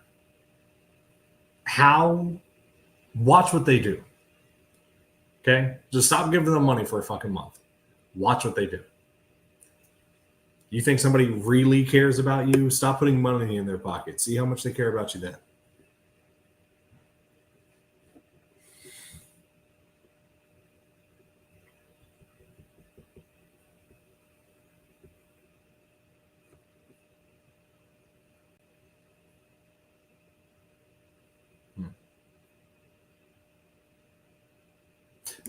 Watch what they do. Okay? Just stop giving them money for a fucking month. Watch what they do. You think somebody really cares about you? Stop putting money in their pocket. See how much they care about you then.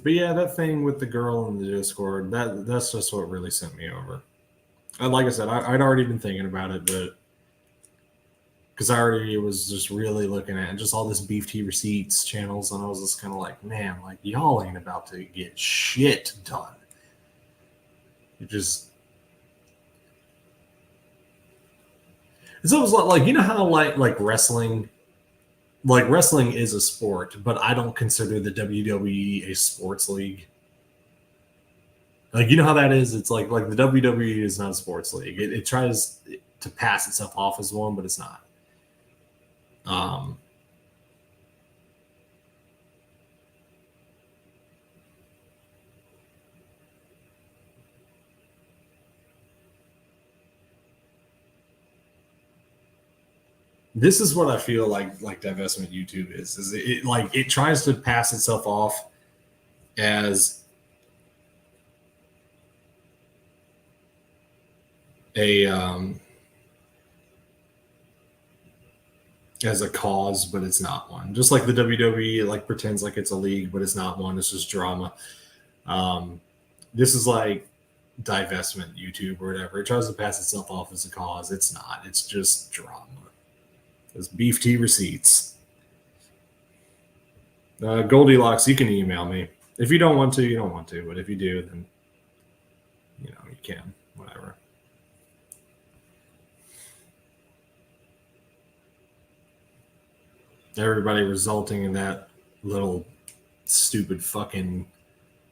But yeah, that thing with the girl in the Discord, that's just what really sent me over. And like I said, I'd already been thinking about it, but because I already was just really looking at just all this beef tea receipts channels, and I was just kind of like, man, like y'all ain't about to get shit done. It just it's almost like how like wrestling is a sport, but I don't consider the WWE a sports league. Like how that is. It's like the WWE is not a sports league. It tries to pass itself off as one, but it's not. This is what I feel like divestment YouTube is it like it tries to pass itself off as a as a cause, but it's not one. Just like the WWE like pretends like it's a league, but it's not one. It's just drama. This is like divestment YouTube or whatever. It tries to pass itself off as a cause. It's not. It's just drama. It's beef tea receipts. Goldilocks, you can email me. If you don't want to, you don't want to. But if you do, then you can. Whatever. Everybody resulting in that little stupid fucking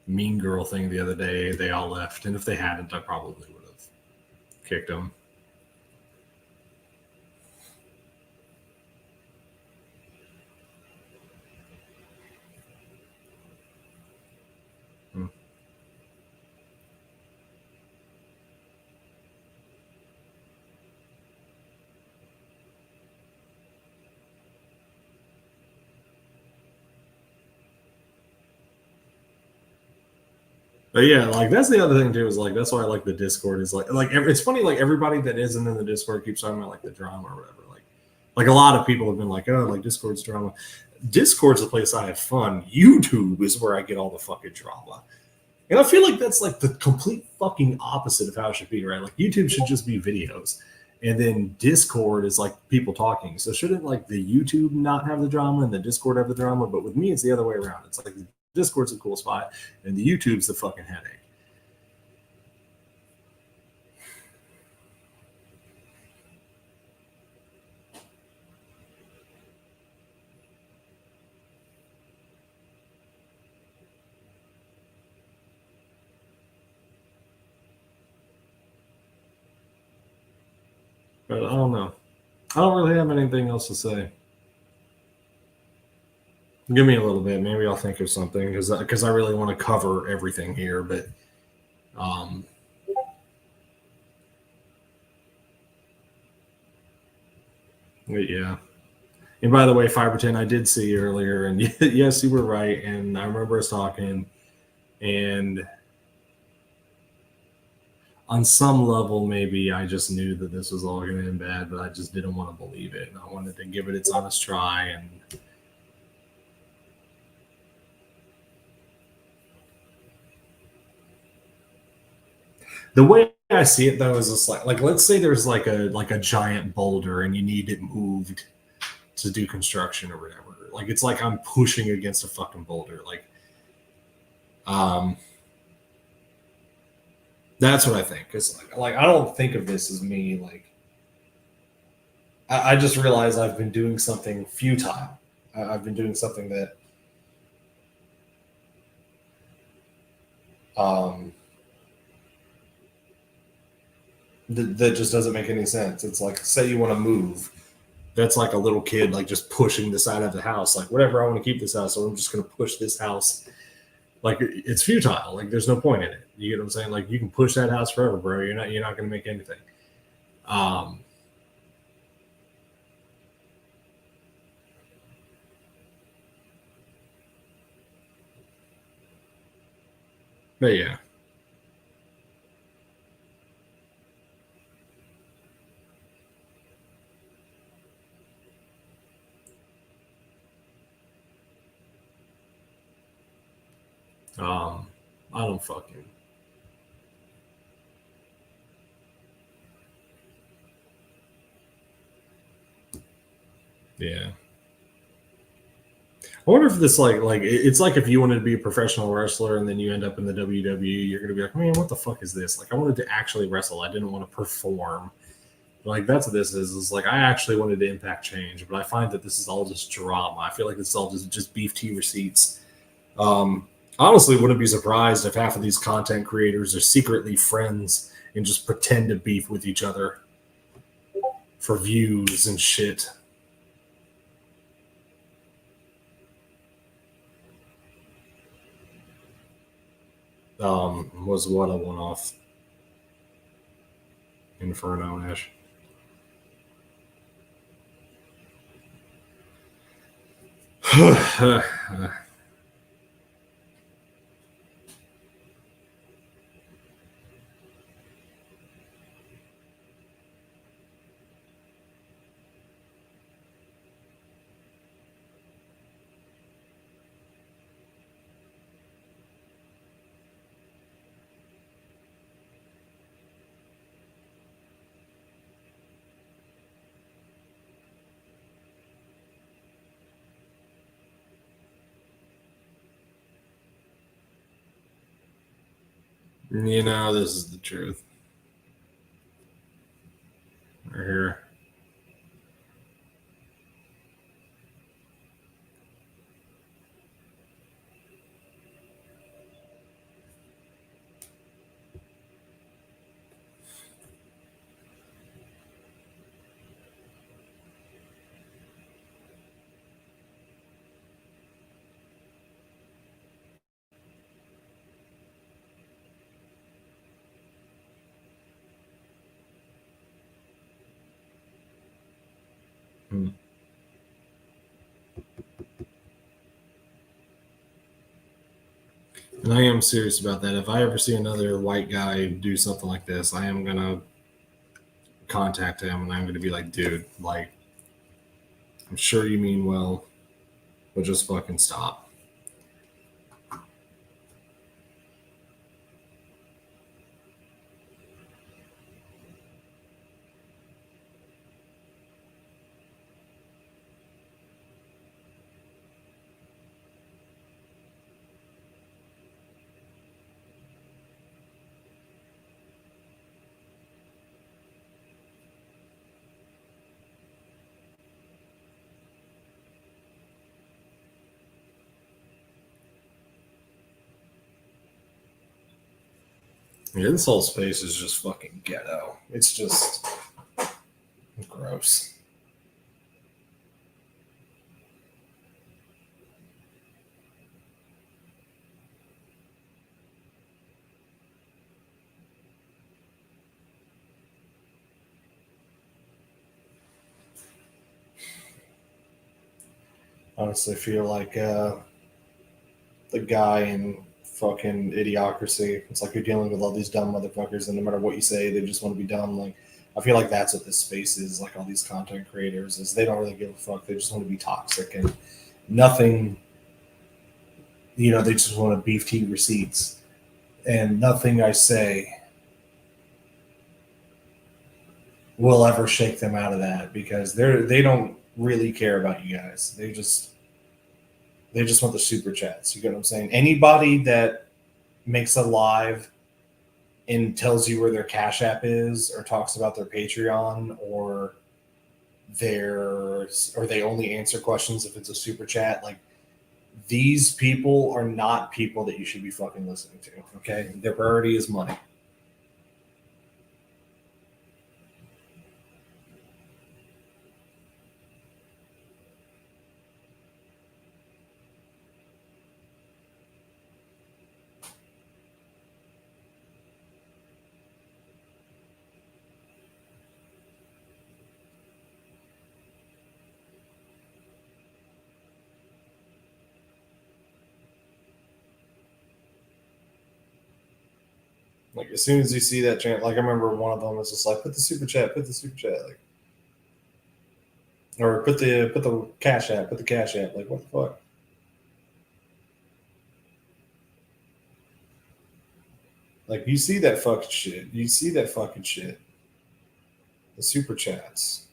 mean girl thing the other day, they all left. And if they hadn't, I probably would have kicked them. But yeah, like that's the other thing too. Is like that's why I like the Discord. Is like it's funny. Like everybody that isn't in the Discord keeps talking about like the drama or whatever. Like a lot of people have been like, oh, like Discord's drama. Discord's the place I have fun. YouTube is where I get all the fucking drama. And I feel like that's like the complete fucking opposite of how it should be, right? Like YouTube should just be videos. And then Discord is like people talking. So shouldn't like the YouTube not have the drama and the Discord have the drama? But with me, it's the other way around. It's like the Discord's a cool spot and the YouTube's the fucking headache. But I don't know. I don't really have anything else to say. Give me a little bit. Maybe I'll think of something because I really want to cover everything here. But um, yeah. And by the way, Fiberton, I did see you earlier, and yes, you were right. And I remember us talking, and on some level, maybe I just knew that this was all going to end bad, but I just didn't want to believe it. And I wanted to give it its honest try. And the way I see it though is just like let's say there's like a giant boulder and you need it moved to do construction or whatever. Like it's like I'm pushing against a fucking boulder. Um, that's what I think. It's like I don't think of this as me like I just realized I've been doing something futile. I've been doing something um, that just doesn't make any sense. It's like say you want to move. That's like a little kid like just pushing the side of the house. Like whatever, I want to keep this house, so I'm just going to push this house. Like it's futile. Like there's no point in it. You get what I'm saying? Like you can push that house forever, bro. You're not going to make anything. Um, but yeah, um, I don't fucking yeah. I wonder if this it's like if you wanted to be a professional wrestler and then you end up in the WWE, you're gonna be like, man, what the fuck is this? Like I wanted to actually wrestle. I didn't want to perform. Like that's what this is. Is like I actually wanted to impact change, but I find that this is all just drama. I feel like this is all just beef tea receipts. Honestly, wouldn't be surprised if half of these content creators are secretly friends and just pretend to beef with each other for views and shit. Was what I went off Inferno Ash. This is the truth. Right here. Hmm. And I am serious about that. If I ever see another white guy do something like this, I am gonna contact him and I'm gonna be like, dude, like, I'm sure you mean well, but just fucking stop. Yeah, this whole space is just fucking ghetto. It's just gross. Honestly, feel like the guy in fucking Idiocracy. It's like you're dealing with all these dumb motherfuckers, and no matter what you say, they just want to be dumb. Like I feel like that's what this space is. Like all these content creators is they don't really give a fuck. They just want to be toxic and nothing. They just want to beef tea receipts, and nothing I say will ever shake them out of that, because they don't really care about you guys. They just want the super chats. You get what I'm saying? Anybody that makes a live and tells you where their Cash App is, or talks about their Patreon, or they only answer questions if it's a super chat, like, these people are not people that you should be fucking listening to. Okay, their priority is money. Like, as soon as you see that chant, like, I remember one of them was just like, put the super chat, like, or put the Cash App, put the Cash App. Like, what the fuck? Like, you see that fucking shit. You see that fucking shit. The super chats.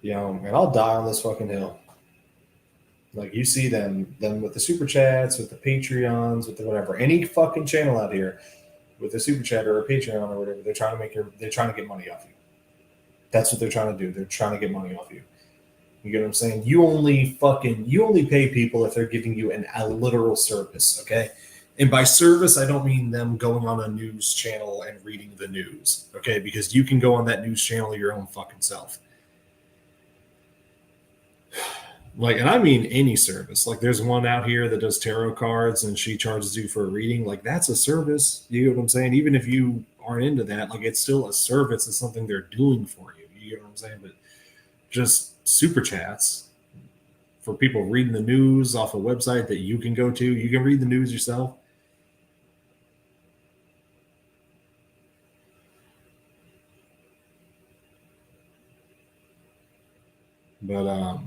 And I'll die on this fucking hill. Like, you see them with the super chats, with the Patreons, with the whatever, any fucking channel out here with a super chat or a Patreon or whatever, they're trying to get money off you. That's what they're trying to do. They're trying to get money off you. You get what I'm saying? You only pay people if they're giving you a literal service, okay? And by service, I don't mean them going on a news channel and reading the news, okay? Because you can go on that news channel your own fucking self. Like, and I mean any service. Like, there's one out here that does tarot cards and she charges you for a reading. Like, that's a service. You get what I'm saying? Even if you aren't into that, like, it's still a service. It's something they're doing for you. You get what I'm saying? But just super chats for people reading the news off a website that you can go to. You can read the news yourself. But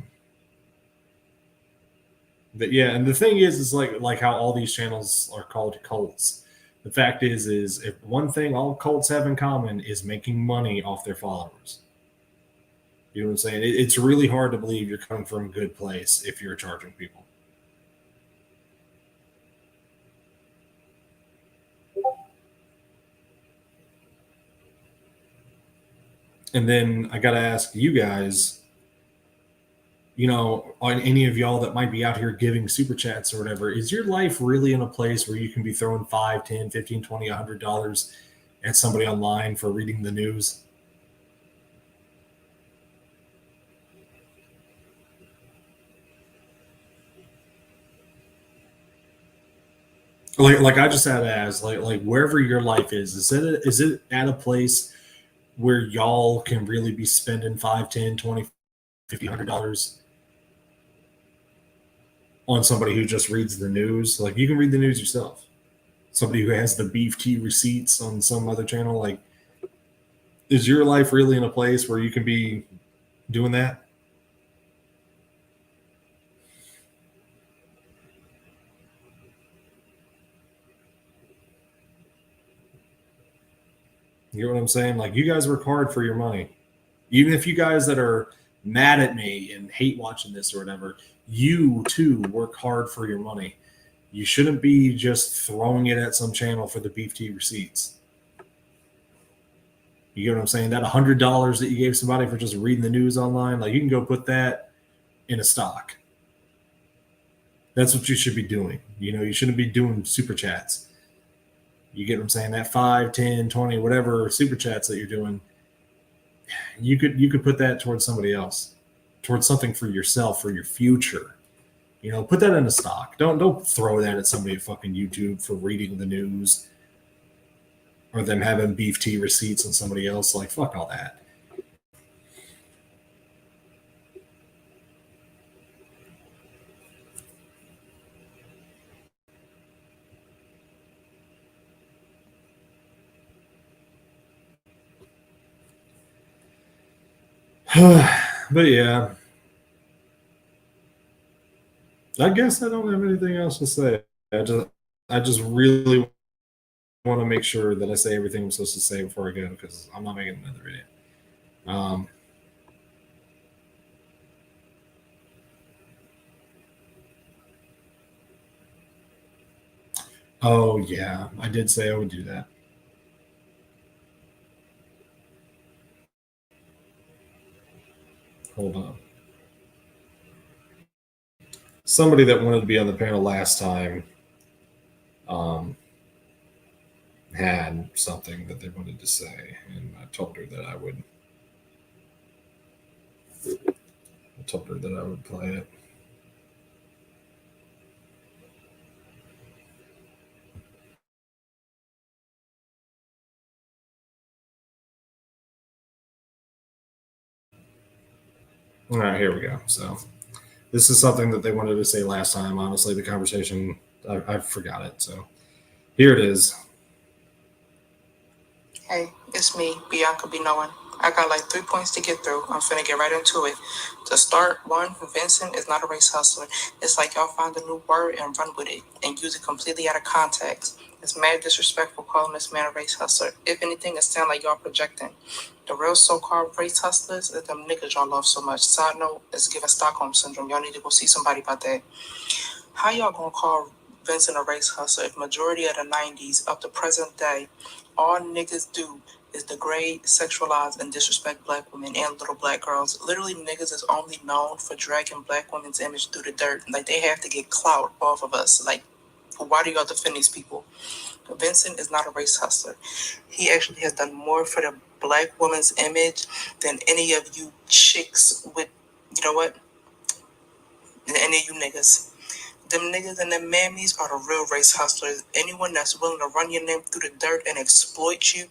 but yeah, and the thing is like how all these channels are called cults. The fact is if one thing all cults have in common is making money off their followers. You know what I'm saying? It's really hard to believe you're coming from a good place if you're charging people. And then I got to ask you guys, on any of y'all that might be out here giving super chats or whatever, is your life really in a place where you can be throwing 5, 10, 15, 20, $100 at somebody online for reading the news? Like I just had to ask, like wherever your life is it at a place where y'all can really be spending 5, 10, 20, 50, $100 on somebody who just reads the news? Like, you can read the news yourself. Somebody who has the beef tea receipts on some other channel, like, is your life really in a place where you can be doing that? You know what I'm saying? Like, you guys work hard for your money. Even if you guys that are mad at me and hate watching this or whatever, you too work hard for your money. You shouldn't be just throwing it at some channel for the beef tea receipts. You get what I'm saying? That $100 that you gave somebody for just reading the news online, like, you can go put that in a stock. That's what you should be doing. You shouldn't be doing super chats. You get what I'm saying? That 5, 10, 20, whatever super chats that you're doing, you could put that towards somebody else, towards something for yourself, for your future. Put that in a stock. Don't throw that at somebody at fucking YouTube for reading the news, or them having beef tea receipts on somebody else. Like, fuck all that. But yeah, I guess I don't have anything else to say. I just really want to make sure that I say everything I'm supposed to say before I go because I'm not making another video. Um, oh yeah, I did say I would do that. Hold on. Somebody that wanted to be on the panel last time um, had something that they wanted to say, and I told her that I would. I told her that I would play it. All right, here we go. So this is something that they wanted to say last time. Honestly, the conversation I forgot it. So here it is. Hey, it's me, Bianca Be Knowing. I got like 3 points to get through. I'm finna get right into it. To start, one, Vincent is not a race hustler. It's like y'all find a new word and run with it and use it completely out of context. It's mad disrespectful calling this man a race hustler. If anything, it sounds like y'all projecting. The real so-called race hustlers is them niggas y'all love so much. Side note, it's giving Stockholm syndrome. Y'all need to go see somebody about that. How y'all gonna call Vincent a race hustler if majority of the 90s up to present day, all niggas do is degrade, sexualize, and disrespect black women and little black girls. Literally, niggas is only known for dragging black women's image through the dirt. Like, they have to get clout off of us. Like, why do y'all defend these people? Vincent is not a race hustler. He actually has done more for the black woman's image than any of you chicks with, you know what, than any of you niggas. Them niggas and them mammies are the real race hustlers. Anyone that's willing to run your name through the dirt and exploit you,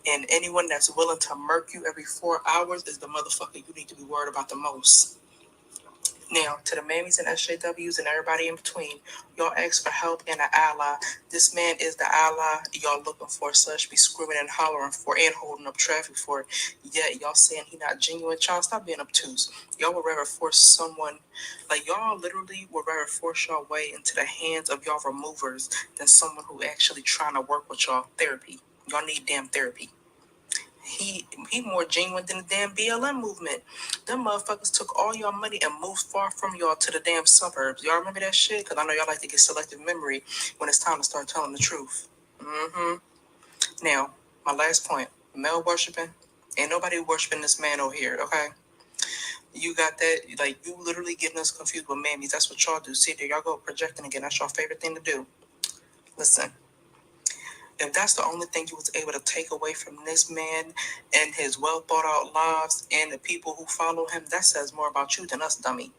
and anyone that's willing to murk you every 4 hours is the motherfucker you need to be worried about the most. Now, to the mammies and SJWs and everybody in between, y'all ask for help and an ally. This man is the ally y'all looking for, slash be screaming and hollering for and holding up traffic for. Yet y'all saying he not genuine. Child, stop being obtuse. Y'all would rather force someone, like y'all literally would rather force y'all way into the hands of y'all removers than someone who actually trying to work with y'all. Therapy. Y'all need damn therapy. He more genuine than the damn BLM movement. Them motherfuckers took all y'all money and moved far from y'all to the damn suburbs. Y'all remember that shit? Because I know y'all like to get selective memory when it's time to start telling the truth. Mm-hmm. Now, my last point. Male worshiping. Ain't nobody worshiping this man over here, okay? You got that? Like, you literally getting us confused with mammies. That's what y'all do. See, there y'all go projecting again. That's your favorite thing to do. Listen, if that's the only thing you was able to take away from this man and his well thought out lives and the people who follow him, that says more about you than us, dummy.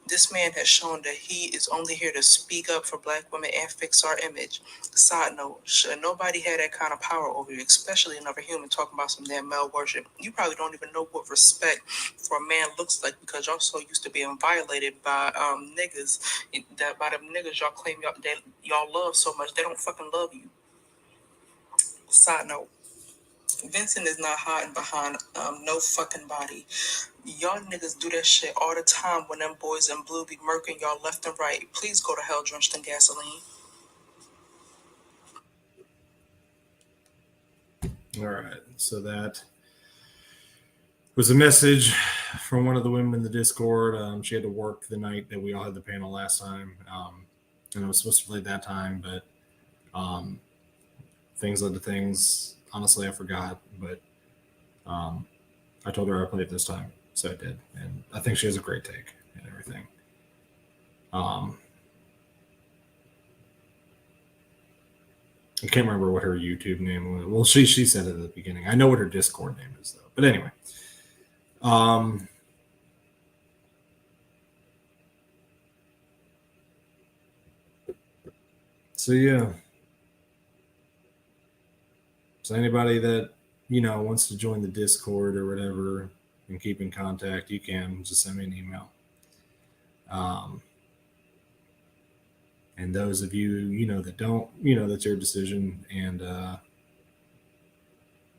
This man has shown that he is only here to speak up for black women and fix our image. Side note, should nobody have that kind of power over you, especially another human talking about some damn male worship? You probably don't even know what respect for a man looks like because y'all so used to being violated by niggas that by them niggas y'all claim y'all love so much they don't fucking love you. Side note, Vincent is not hiding behind no fucking body. Y'all niggas do that shit all the time when them boys in blue be murking y'all left and right. Please go to hell drenched in gasoline. All right, so that was a message from one of the women in the Discord. She had to work the night that we all had the panel last time, and I was supposed to play that time, but um, things led to things. Honestly, I forgot, but um, I told her I'd play it this time, so I did, and I think she has a great take and everything. Um, I can't remember what her YouTube name was. Well, she said it at the beginning. I know what her Discord name is though. But anyway, um, so yeah. So anybody that wants to join the Discord or whatever and keep in contact, you can just send me an email. Um, and those of you that don't, that's your decision. And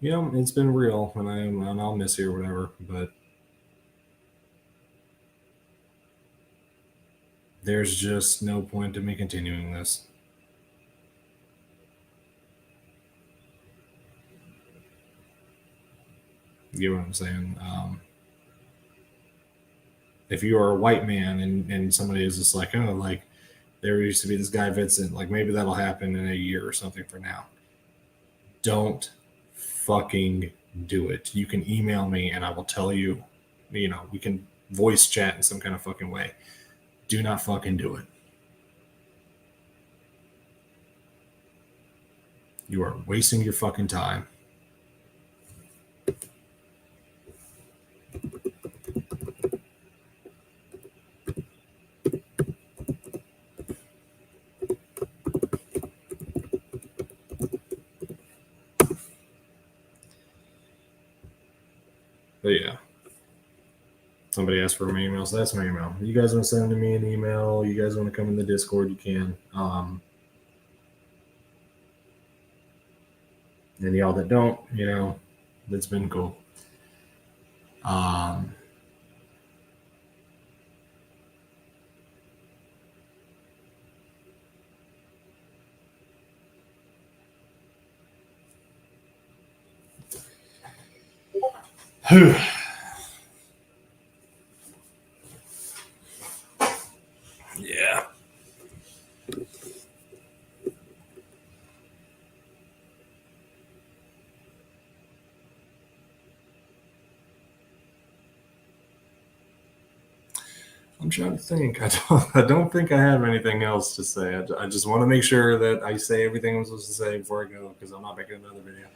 it's been real, and I'll miss you or whatever. But there's just no point to me continuing this. get what I'm saying? If you are a white man and somebody is just like, oh, like there used to be this guy Vincent, like maybe that'll happen in a year or something for now. Don't fucking do it. You can email me and I will tell you, we can voice chat in some kind of fucking way. Do not fucking do it. You are wasting your fucking time. But yeah. Somebody asked for my email, so that's my email. You guys want to send me an email? You guys want to come in the Discord? You can. And y'all that don't, that's been cool. Yeah. I'm trying to think. I don't think I have anything else to say. I just want to make sure that I say everything I'm supposed to say before I go because I'm not making another video.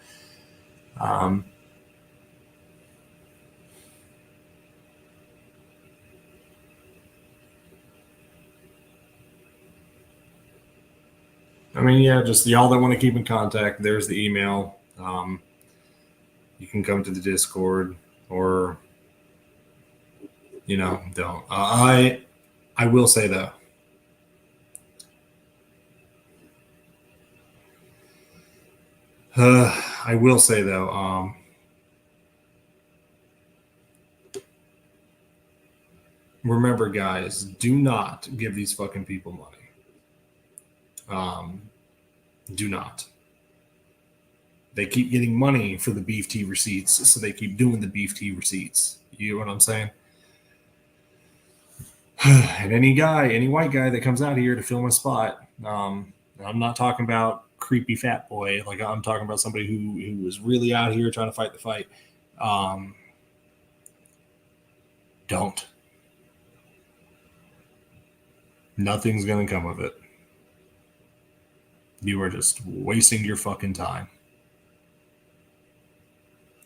I mean, yeah, just y'all that want to keep in contact, there's the email. You can come to the Discord or, don't. I will say though, remember, guys, do not give these fucking people money. Do not. They keep getting money for the beef tea receipts, so they keep doing the beef tea receipts. You know what I'm saying? And any white guy that comes out here to fill my spot, I'm not talking about creepy fat boy. Like I'm talking about somebody who is really out here trying to fight the fight. Don't. Nothing's gonna come of it. You are just wasting your fucking time.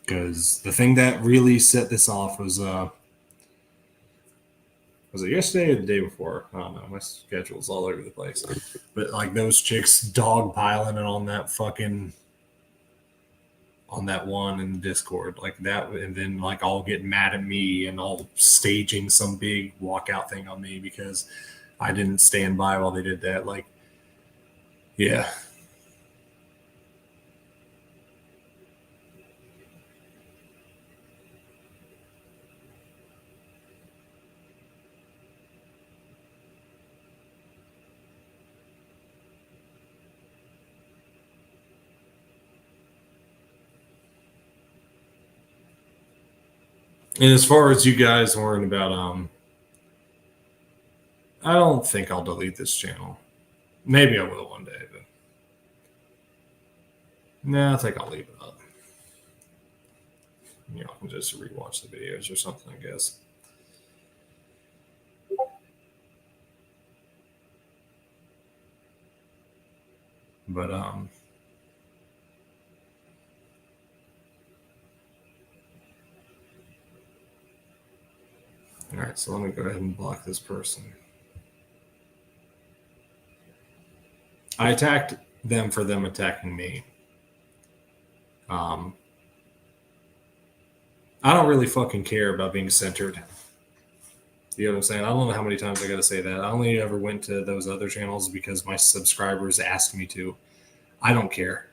Because the thing that really set this off was it yesterday or the day before? I don't know. My schedule's all over the place. But like those chicks dog piling it on that one in the Discord, like that, and then like all getting mad at me and all staging some big walkout thing on me because I didn't stand by while they did that. Like, yeah. And as far as you guys worrying about, I don't think I'll delete this channel. Maybe I will one day, but I think I'll leave it up. I can just rewatch the videos or something, I guess. But all right, so let me go ahead and block this person. I attacked them for them attacking me. I don't really fucking care about being centered. You know what I'm saying? I don't know how many times I got to say that. I only ever went to those other channels because my subscribers asked me to. I don't care.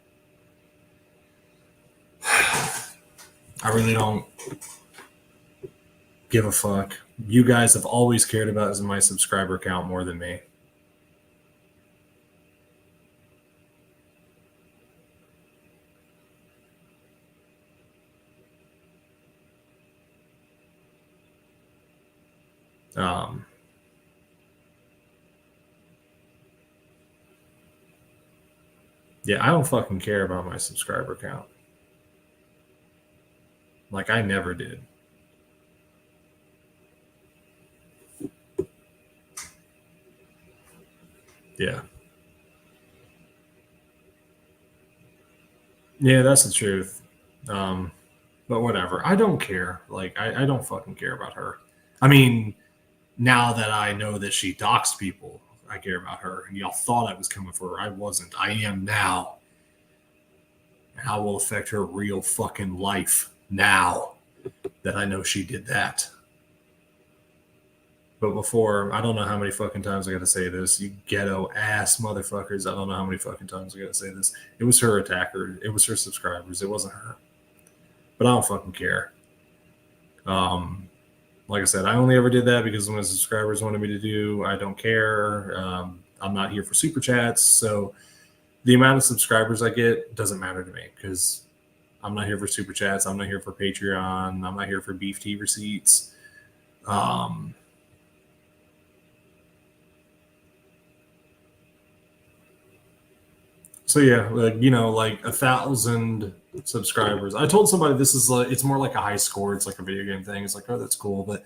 I really don't give a fuck. You guys have always cared about my subscriber count more than me. Um, yeah, I don't fucking care about my subscriber count. Like, I never did. Yeah. Yeah, that's the truth. Um, but whatever. I don't care. Like, I don't fucking care about her. I mean, now that I know that she doxed people, I care about her. And y'all thought I was coming for her. I wasn't. I am now. How will affect her real fucking life now that I know she did that. But before, I don't know how many fucking times I got to say this. You ghetto ass motherfuckers. I don't know how many fucking times I got to say this. It was her attacker. It was her subscribers. It wasn't her. But I don't fucking care. Um, like I said, I only ever did that because my subscribers wanted me to do. I don't care. I'm not here for super chats. So the amount of subscribers I get doesn't matter to me because I'm not here for super chats. I'm not here for Patreon. I'm not here for beef tea receipts. Um, so yeah, like, like 1,000 subscribers. I told somebody this is like it's more like a high score. It's like a video game thing. It's like, oh, that's cool, but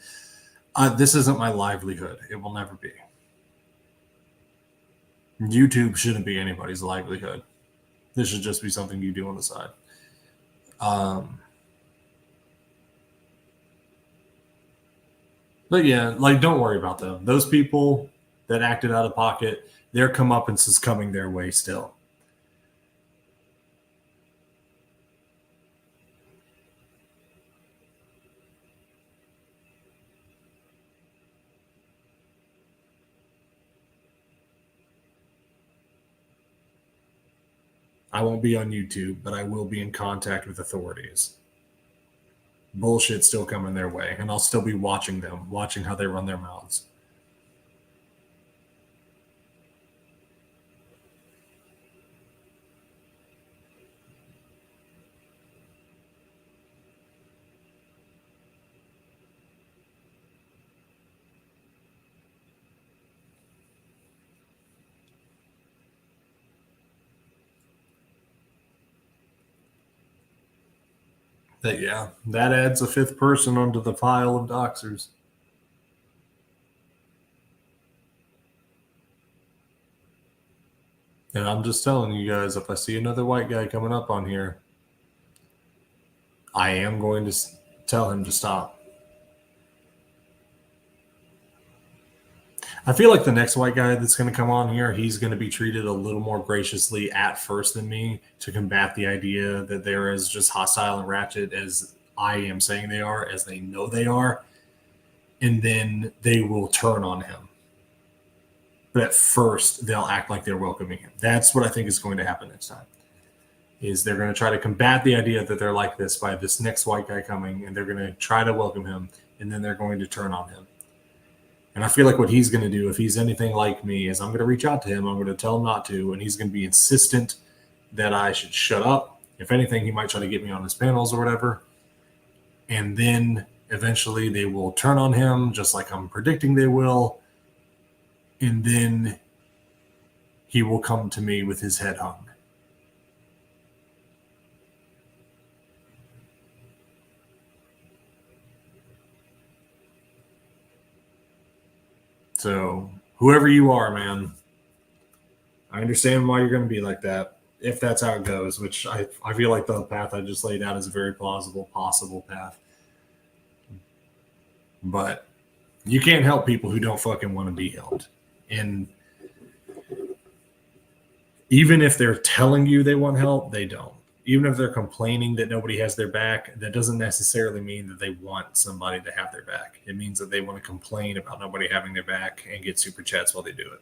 this isn't my livelihood. It will never be. YouTube shouldn't be anybody's livelihood. This should just be something you do on the side. Um, but yeah, like, don't worry about them. Those people that acted out of pocket, their comeuppance is coming their way still. I won't be on YouTube, but I will be in contact with authorities. Bullshit's still coming their way, and I'll still be watching them, watching how they run their mouths. That yeah, that adds a fifth person onto the pile of doxers. And I'm just telling you guys, if I see another white guy coming up on here, I am going to tell him to stop. I feel like the next white guy that's going to come on here, he's going to be treated a little more graciously at first than me to combat the idea that they're as just hostile and ratchet as I am saying they are, as they know they are. And then they will turn on him. But at first, they'll act like they're welcoming him. That's what I think is going to happen next time. Is they're going to try to combat the idea that they're like this by this next white guy coming, and they're going to try to welcome him, and then they're going to turn on him. And I feel like what he's going to do, if he's anything like me, is I'm going to reach out to him. I'm going to tell him not to, and he's going to be insistent that I should shut up. If anything, he might try to get me on his panels or whatever. And then eventually they will turn on him, just like I'm predicting they will. And then he will come to me with his head hung. So, whoever you are, man, I understand why you're going to be like that, if that's how it goes, which I feel like the path I just laid out is a very plausible, possible path. But you can't help people who don't fucking want to be helped. And even if they're telling you they want help, they don't. Even if they're complaining that nobody has their back, that doesn't necessarily mean that they want somebody to have their back. It means that they want to complain about nobody having their back and get super chats while they do it.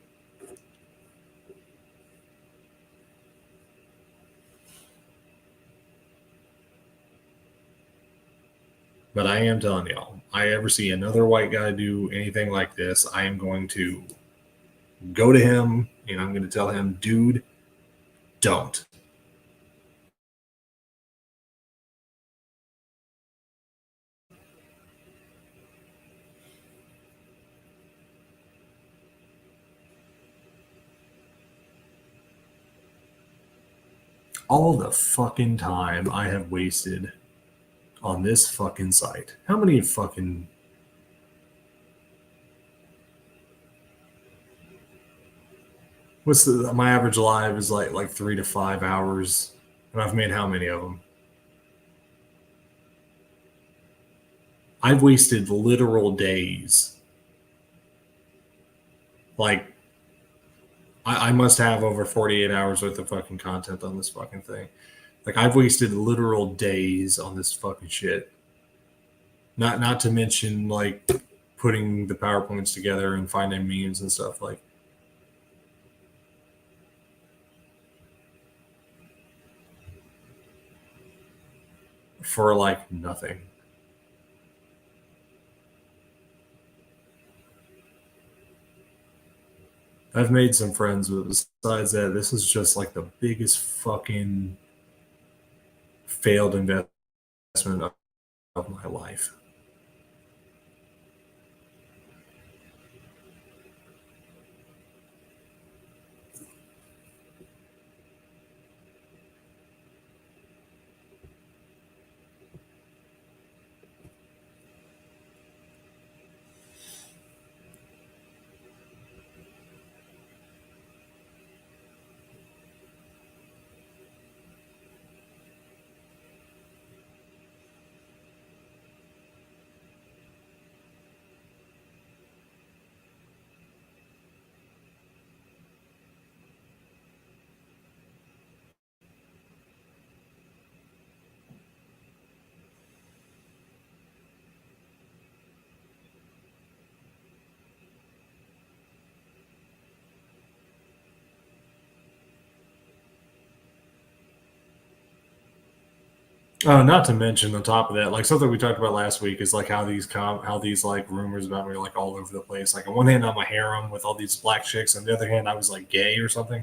But I am telling y'all, I ever see another white guy do anything like this, I am going to go to him and I'm going to tell him, dude, don't. all the fucking time I have wasted on this fucking site. How many fucking what's my average live is like 3 to 5 hours, and I've made how many of them? I've wasted literal days. Like I must have over 48 hours worth of fucking content on this fucking thing. Like I've wasted literal days on this fucking shit. Not to mention like putting the PowerPoints together and finding memes and stuff like for like nothing. I've made some friends, but besides that, this is just like the biggest fucking failed investment of my life. Oh, not to mention on top of that, like something we talked about last week is like how these like rumors about me are like all over the place. Like on one hand, I'm a harem with all these black chicks, on the other hand, I was like gay or something.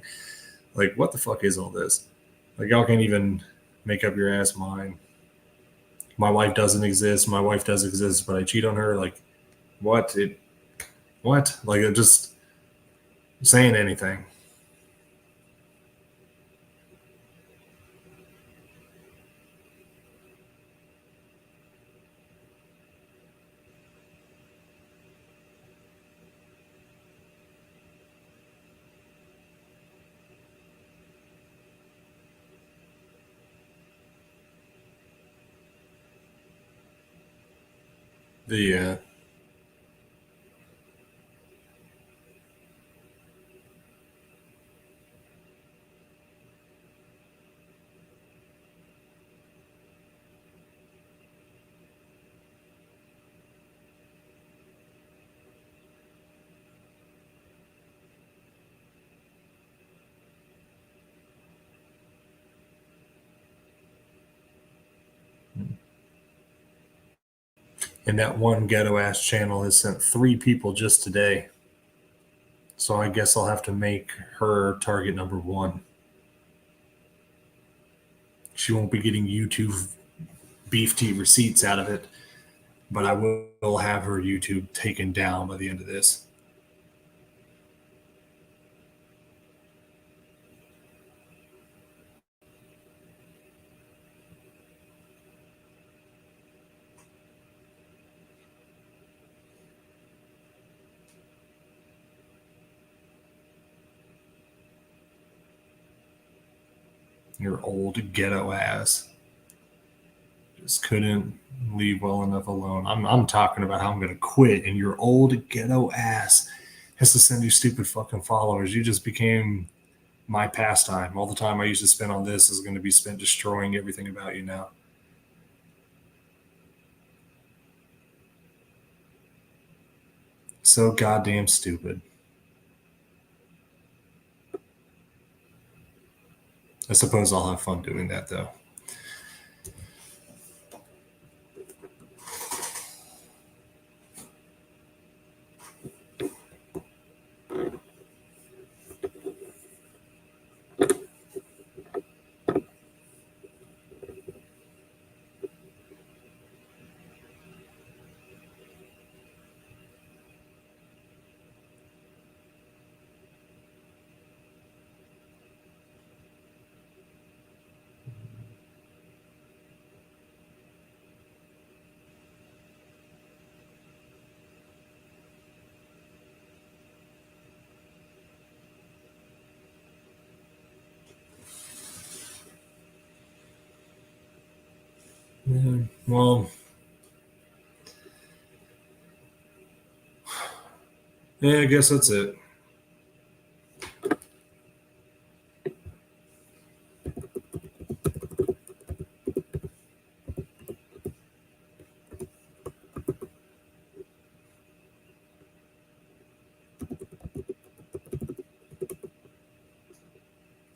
Like what the fuck is all this? Like y'all can't even make up your ass mind. My wife doesn't exist. My wife does exist, but I cheat on her. Like what? What? Like just saying anything. The and that one ghetto ass channel has sent 3 people just today. So I guess I'll have to make her target number one. She won't be getting YouTube beef tea receipts out of it, but I will have her YouTube taken down by the end of this. Your old ghetto ass just couldn't leave well enough alone. I'm talking about how I'm going to quit, and your old ghetto ass has to send you stupid fucking followers. You just became my pastime. All the time I used to spend on this is going to be spent destroying everything about you now. So goddamn stupid. I suppose I'll have fun doing that though. Yeah, well, yeah, I guess that's it.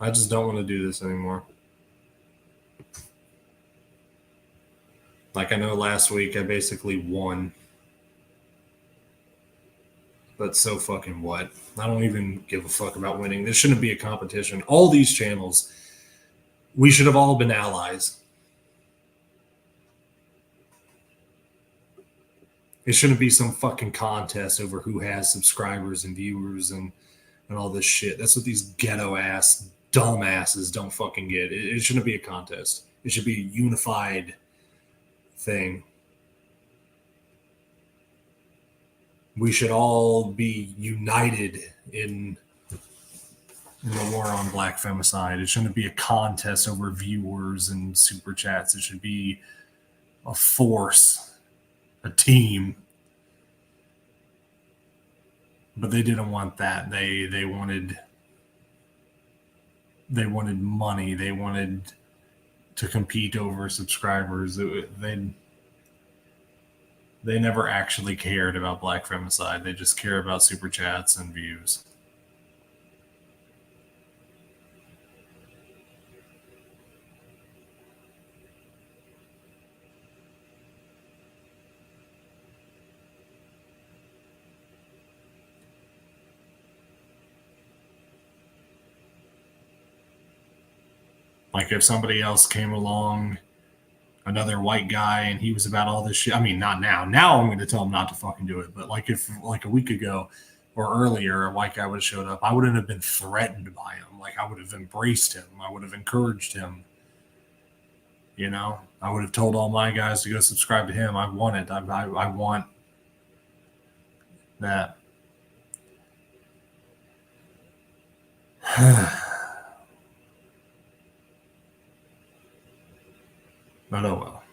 I just don't want to do this anymore. Like I know last week I basically won, but so fucking what? I don't even give a fuck about winning. This shouldn't be a competition. All these channels, we should have all been allies. It shouldn't be some fucking contest over who has subscribers and viewers and all this shit. That's what these ghetto ass dumbasses don't fucking get. It shouldn't be a contest. It should be a unified thing. We should all be united in the war on black femicide. It shouldn't be a contest over viewers and super chats. It should be a force, a team. But they didn't want that. They wanted money. They wanted to compete over subscribers. They never actually cared about black femicide. They just care about super chats and views. Like if somebody else came along, another white guy, and he was about all this shit. I mean, not now. Now I'm going to tell him not to fucking do it. But like if like a week ago or earlier, a white guy would have showed up, I wouldn't have been threatened by him. Like I would have embraced him. I would have encouraged him. You know, I would have told all my guys to go subscribe to him. I want it. I want that. But oh well.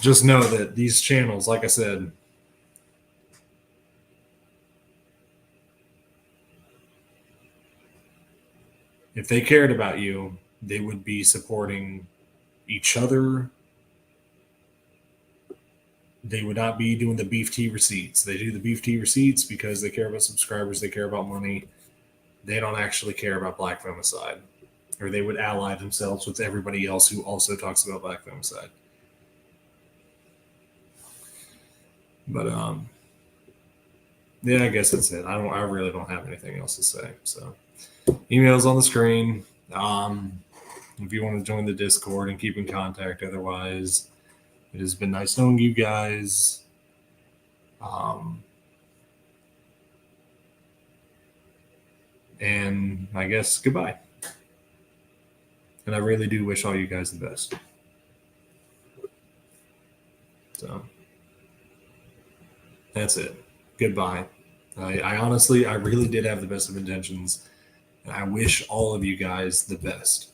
Just know that these channels, like I said, if they cared about you, they would be supporting each other. They would not be doing the beef tea receipts. They do the beef tea receipts because they care about subscribers, they care about money. They don't actually care about black femicide. Or they would ally themselves with everybody else who also talks about black femicide. But yeah, I guess that's it. I really don't have anything else to say. So emails on the screen. If you want to join the Discord and keep in contact, otherwise, it has been nice knowing you guys. And I guess goodbye. And I really do wish all you guys the best. So that's it. Goodbye. I honestly, I really did have the best of intentions. And I wish all of you guys the best.